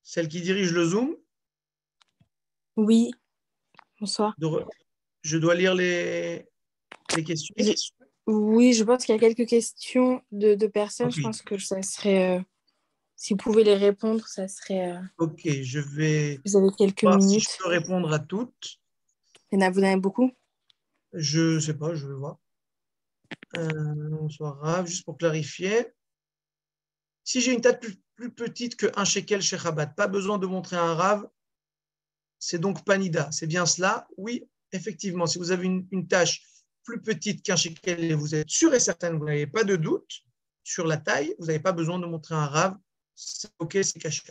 Celle qui dirige le Zoom. Oui, bonsoir. Je dois lire les questions. Oui, je pense qu'il y a quelques questions de personnes. Okay. Je pense que ça serait, si vous pouvez les répondre, ça serait. Ok, je vais Vous avez quelques voir si je minutes. peux répondre à toutes. Vous en avez beaucoup? Je ne sais pas, je vais voir. Bonsoir, Rav, juste pour clarifier. Si j'ai une tâche plus petite qu'un shekel chez Rabat, pas besoin de montrer un Rav, c'est donc Panida. C'est bien cela? Oui, effectivement. Si vous avez une tâche plus petite qu'un shekel et vous êtes sûr et certain, vous n'avez pas de doute sur la taille, vous n'avez pas besoin de montrer un Rav. C'est OK, c'est caché.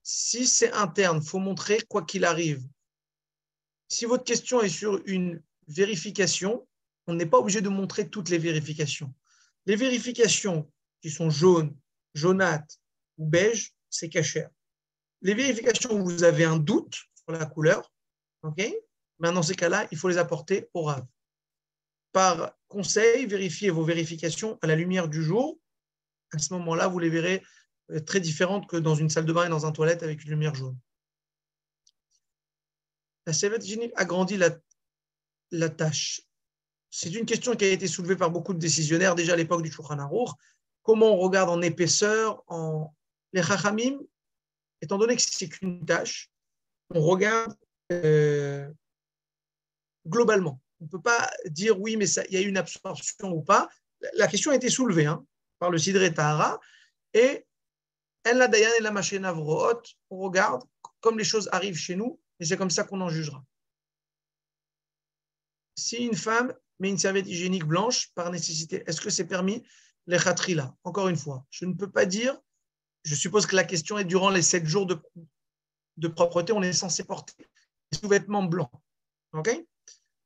Si c'est interne, il faut montrer quoi qu'il arrive. Si votre question est sur une vérification, on n'est pas obligé de montrer toutes les vérifications. Les vérifications qui sont jaunes, jaunâtres ou beige, c'est caché. Les vérifications où vous avez un doute sur la couleur, okay, mais dans ces cas-là, il faut les apporter au Rav. Par conseil, vérifiez vos vérifications à la lumière du jour. À ce moment-là, vous les verrez très différentes que dans une salle de bain et dans un toilette avec une lumière jaune. La serviette hygiénique agrandit la tâche. C'est une question qui a été soulevée par beaucoup de décisionnaires déjà à l'époque du Shulchan Aruch. Comment on regarde en épaisseur, les Chachamim, étant donné que c'est qu'une tâche, on regarde globalement. On ne peut pas dire oui, mais il y a eu une absorption ou pas. La question a été soulevée par le Sidré Tahara et En la Dayan et la Machena Vroot, on regarde comme les choses arrivent chez nous et c'est comme ça qu'on en jugera. Si une femme met une serviette hygiénique blanche par nécessité, est-ce que c'est permis? Les khatrila, encore une fois, je ne peux pas dire, je suppose que la question est durant les 7 jours de propreté, on est censé porter des sous-vêtements blancs. Okay?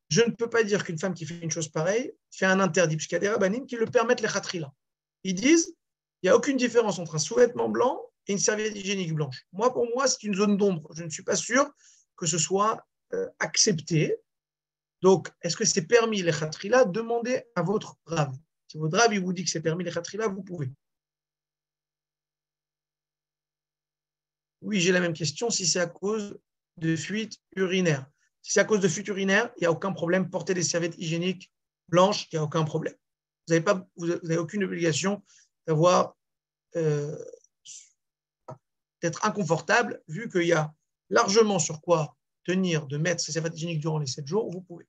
Je ne peux pas dire qu'une femme qui fait une chose pareille fait un interdit, puisqu'il y a des rabbinim qui le permettent les khatrila. Ils disent, il n'y a aucune différence entre un sous-vêtement blanc et une serviette hygiénique blanche. Moi, pour moi, c'est une zone d'ombre. Je ne suis pas sûr que ce soit accepté. Donc, est-ce que c'est permis les khatrila? Demandez à votre Rav. Si votre Rav il vous dit que c'est permis les khatrila, vous pouvez. Oui, j'ai la même question si c'est à cause de fuite urinaire. Si c'est à cause de fuite urinaire, il n'y a aucun problème. Porter des serviettes hygiéniques blanches, il n'y a aucun problème. Vous n'avez aucune obligation d'avoir d'être inconfortable, vu qu'il y a largement sur quoi tenir de mettre ces serviettes hygiéniques durant les 7 jours, vous pouvez.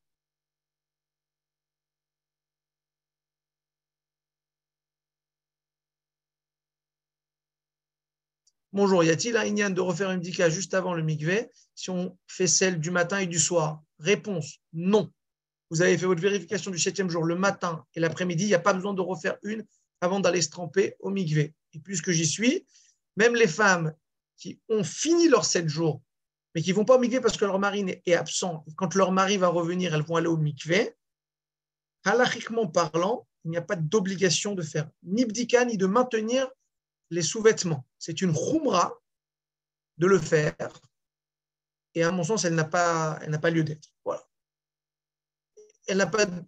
Bonjour, y a-t-il un inyan de refaire une bdika juste avant le mikvé si on fait celle du matin et du soir? Réponse, non. Vous avez fait votre vérification du 7e jour le matin et l'après-midi, il n'y a pas besoin de refaire une avant d'aller se tremper au mikvé. Et puisque j'y suis, même les femmes qui ont fini leurs 7 jours, mais qui ne vont pas au mikvé parce que leur mari est absent, et quand leur mari va revenir, elles vont aller au mikvé, halachiquement parlant, il n'y a pas d'obligation de faire ni bdika, ni de maintenir les sous-vêtements. C'est une khumra de le faire, et à mon sens, elle n'a pas lieu d'être. Voilà.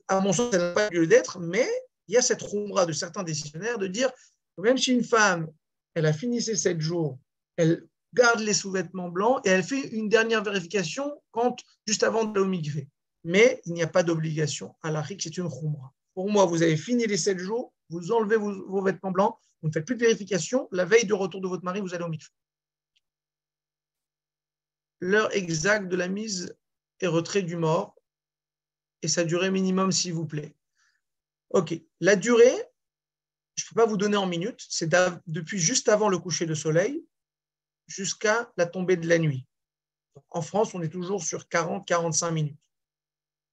À mon sens, elle n'a pas lieu d'être, mais il y a cette khumra de certains décisionnaires de dire que même si une femme, elle a fini ses 7 jours, elle garde les sous-vêtements blancs et elle fait une dernière vérification juste avant de aller au mikvé. Mais il n'y a pas d'obligation à l'achik, c'est une khumra. Pour moi, vous avez fini les 7 jours, vous enlevez vos vêtements blancs, vous ne faites plus de vérification, la veille de retour de votre mari, vous allez au mikvé. L'heure exacte de la mise et retrait du mort et sa durée minimum, s'il vous plaît. Ok, la durée, je ne peux pas vous donner en minutes, c'est depuis juste avant le coucher de soleil jusqu'à la tombée de la nuit. En France, on est toujours sur 40-45 minutes.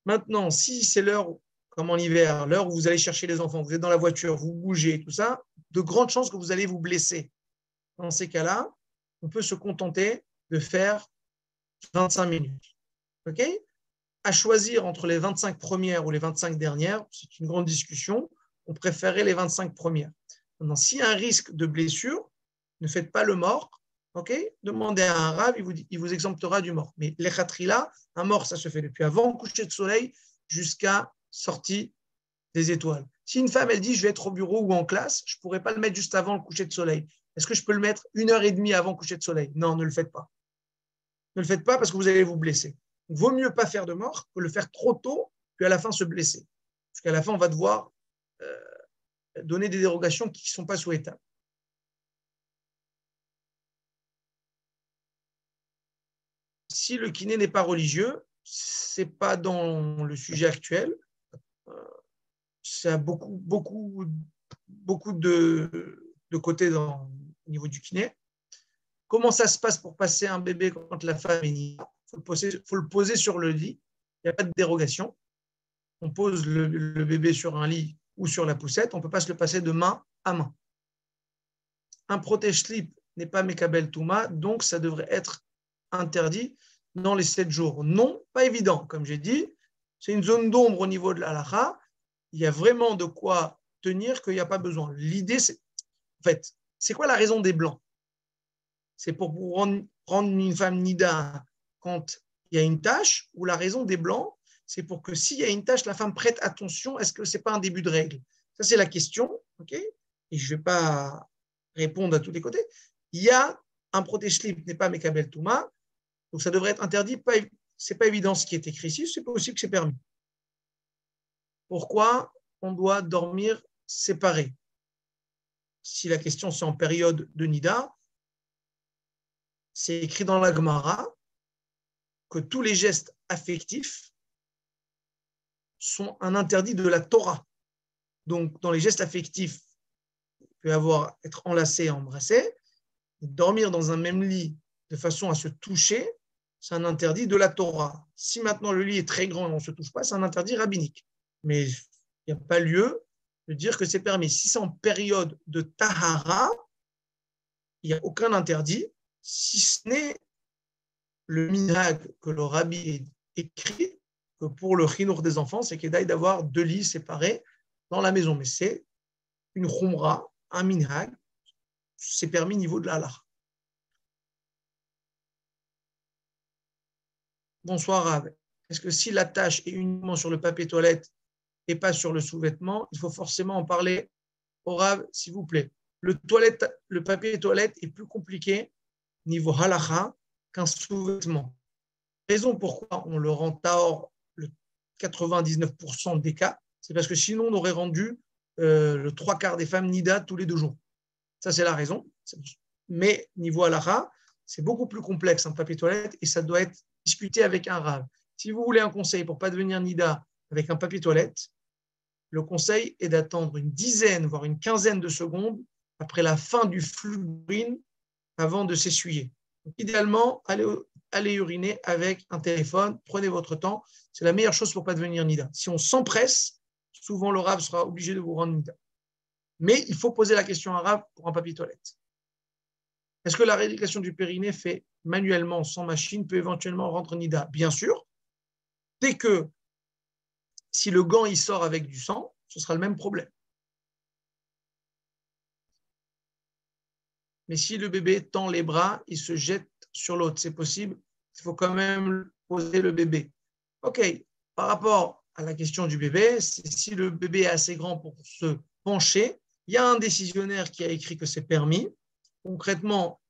Maintenant, si c'est l'heure, comme en hiver, l'heure où vous allez chercher les enfants, vous êtes dans la voiture, vous bougez, tout ça, de grandes chances que vous allez vous blesser. Dans ces cas-là, on peut se contenter de faire 25 minutes. OK ? À choisir entre les 25 premières ou les 25 dernières, c'est une grande discussion. On préférait les 25 premières. Maintenant, s'il y a un risque de blessure, ne faites pas le mort. OK ? Demandez à un rab, il vous exemptera du mort. Mais l'echatrila, un mort, ça se fait depuis avant le coucher de soleil jusqu'à sortie des étoiles. Si une femme, elle dit, je vais être au bureau ou en classe, je ne pourrais pas le mettre juste avant le coucher de soleil. Est-ce que je peux le mettre 1h30 avant le coucher de soleil? Non, ne le faites pas. Ne le faites pas parce que vous allez vous blesser. Il vaut mieux pas faire de mort que le faire trop tôt, puis à la fin se blesser. Parce qu'à la fin, on va devoir donner des dérogations qui ne sont pas souhaitables. Si le kiné n'est pas religieux, ce n'est pas dans le sujet actuel. Ça a beaucoup de côtés au niveau du kiné. Comment ça se passe pour passer un bébé quand la femme est née? Il faut le poser sur le lit. Il n'y a pas de dérogation. On pose le bébé sur un lit ou sur la poussette. On ne peut pas se le passer de main à main. Un protège-slip n'est pas Mekabel Touma, donc ça devrait être interdit dans les 7 jours. Non, pas évident. Comme j'ai dit, c'est une zone d'ombre au niveau de la halakha. Il y a vraiment de quoi tenir qu'il n'y a pas besoin. L'idée, c'est, en fait, c'est quoi la raison des blancs? C'est pour rendre une femme nida quand il y a une tâche, ou la raison des blancs, c'est pour que s'il y a une tâche, la femme prête attention, est-ce que ce n'est pas un début de règle? Ça, c'est la question, ok? Et je ne vais pas répondre à tous les côtés. Il y a un protège-slip, n'est pas Mekabel Touma, donc ça devrait être interdit. Ce n'est pas évident ce qui est écrit ici, c'est possible que c'est permis. Pourquoi on doit dormir séparés? Si la question c'est en période de Nida, c'est écrit dans la Gemara que tous les gestes affectifs sont un interdit de la Torah. Donc, dans les gestes affectifs, il peut y avoir être enlacé, embrassé. Dormir dans un même lit de façon à se toucher, c'est un interdit de la Torah. Si maintenant le lit est très grand et on ne se touche pas, c'est un interdit rabbinique. Mais il n'y a pas lieu de dire que c'est permis. Si c'est en période de Tahara, il n'y a aucun interdit, si ce n'est le minhag que le rabbi écrit, que pour le chinour des enfants, c'est qu'il y a d'avoir 2 lits séparés dans la maison. Mais c'est une khumra, un minhag, c'est permis au niveau de la halakha. Bonsoir, Rav. Est-ce que si la tâche est uniquement sur le papier toilette et pas sur le sous-vêtement, il faut forcément en parler au Rav, s'il vous plaît? Le papier toilette est plus compliqué niveau halacha qu'un sous-vêtement. Raison pourquoi on le rend tahor le 99% des cas, c'est parce que sinon on aurait rendu le 3/4 des femmes nida tous les 2 jours. Ça, c'est la raison. Mais niveau halacha, c'est beaucoup plus complexe un papier toilette et ça doit être discuté avec un rav. Si vous voulez un conseil pour ne pas devenir nida avec un papier toilette, le conseil est d'attendre une dizaine, voire une quinzaine de secondes après la fin du flux d'urine avant de s'essuyer. Donc, idéalement, allez uriner avec un téléphone, prenez votre temps. C'est la meilleure chose pour ne pas devenir nida. Si on s'empresse, souvent le rav sera obligé de vous rendre nida. Mais il faut poser la question à un rav pour un papier toilette. Est-ce que la rééducation du périnée fait manuellement, sans machine, peut éventuellement rendre nida? Bien sûr. Dès que, si le gant il sort avec du sang, ce sera le même problème. Mais si le bébé tend les bras, il se jette sur l'autre, c'est possible. Il faut quand même poser le bébé. OK, par rapport à la question du bébé, si le bébé est assez grand pour se pencher, il y a un décisionnaire qui a écrit que c'est permis. Concrètement,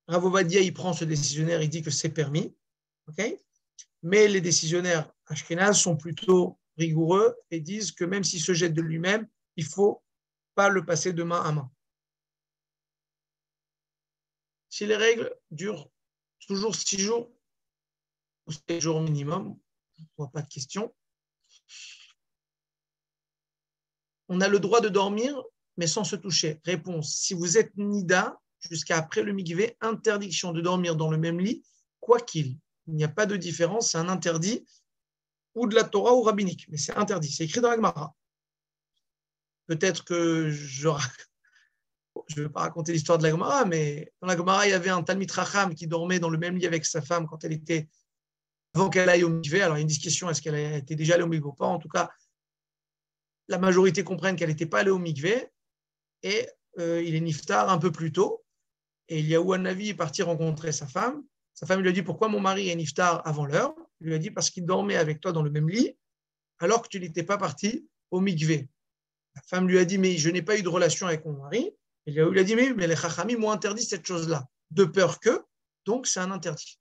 Rav Ovadia, il prend ce décisionnaire, il dit que c'est permis. OK, mais les décisionnaires ashkénazes sont plutôt rigoureux et disent que même s'il se jette de lui-même, il ne faut pas le passer de main à main. Si les règles durent toujours 6 jours, ou 7 jours minimum, je ne vois pas de question, on a le droit de dormir, mais sans se toucher. Réponse, si vous êtes nida, jusqu'à après le mikvé, interdiction de dormir dans le même lit, quoi qu'il. Il n'y a pas de différence, c'est un interdit, ou de la Torah ou rabbinique, mais c'est interdit, c'est écrit dans la Gemara. Peut-être que je ne vais pas raconter l'histoire de la Gemara, mais dans la Gemara, il y avait un Talmid Chacham qui dormait dans le même lit avec sa femme quand elle était, avant qu'elle aille au mikvé. Alors, il y a une discussion, est-ce qu'elle était déjà allée au mikvé ou pas? En tout cas, la majorité comprennent qu'elle n'était pas allée au mikvé et il est niftar un peu plus tôt. Et Eliyahu Hanavi est parti rencontrer sa femme. Sa femme lui a dit, pourquoi mon mari est niftar avant l'heure? Il lui a dit, parce qu'il dormait avec toi dans le même lit alors que tu n'étais pas parti au mikvé. La femme lui a dit, mais je n'ai pas eu de relation avec mon mari. Et il lui a dit, mais les chachamim m'ont interdit cette chose-là, de peur que, donc c'est un interdit.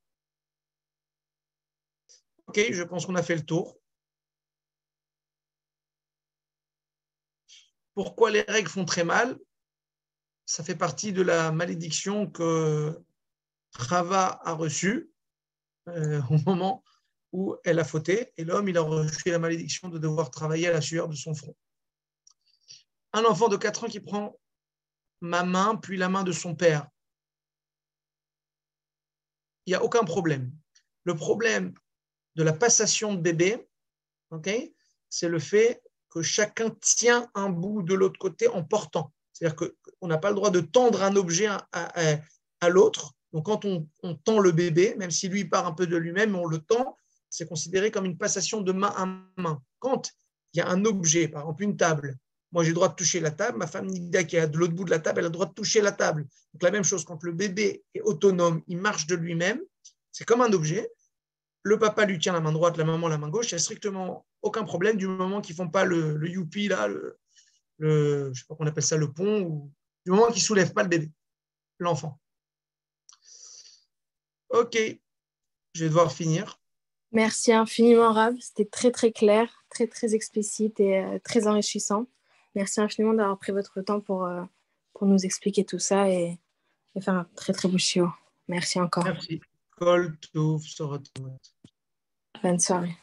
Ok, je pense qu'on a fait le tour. Pourquoi les règles font très mal? Ça fait partie de la malédiction que Chava a reçue au moment où elle a fauté. Et l'homme, il a reçu la malédiction de devoir travailler à la sueur de son front. Un enfant de 4 ans qui prend ma main, puis la main de son père. Il n'y a aucun problème. Le problème de la passation de bébé, okay, c'est le fait que chacun tient un bout de l'autre côté en portant. C'est-à-dire qu'on n'a pas le droit de tendre un objet à l'autre. Donc, quand on tend le bébé, même si lui part un peu de lui-même, on le tend, c'est considéré comme une passation de main à main. Quand il y a un objet, par exemple une table, moi j'ai le droit de toucher la table, ma femme Nida qui est de l'autre bout de la table, elle a le droit de toucher la table. Donc, la même chose, quand le bébé est autonome, il marche de lui-même, c'est comme un objet. Le papa lui tient la main droite, la maman la main gauche, il n'y a strictement aucun problème du moment qu'ils ne font pas le youpi, là, je ne sais pas qu'on appelle ça le pont, ou du moment qu'ils ne soulèvent pas le bébé, l'enfant. Ok, je vais devoir finir. Merci infiniment, Rav. C'était très, très clair, très, très explicite et très enrichissant. Merci infiniment d'avoir pris votre temps pour nous expliquer tout ça et faire un très, très beau chiot. Merci encore. Merci. Kol Tov Sorot. Bonne soirée.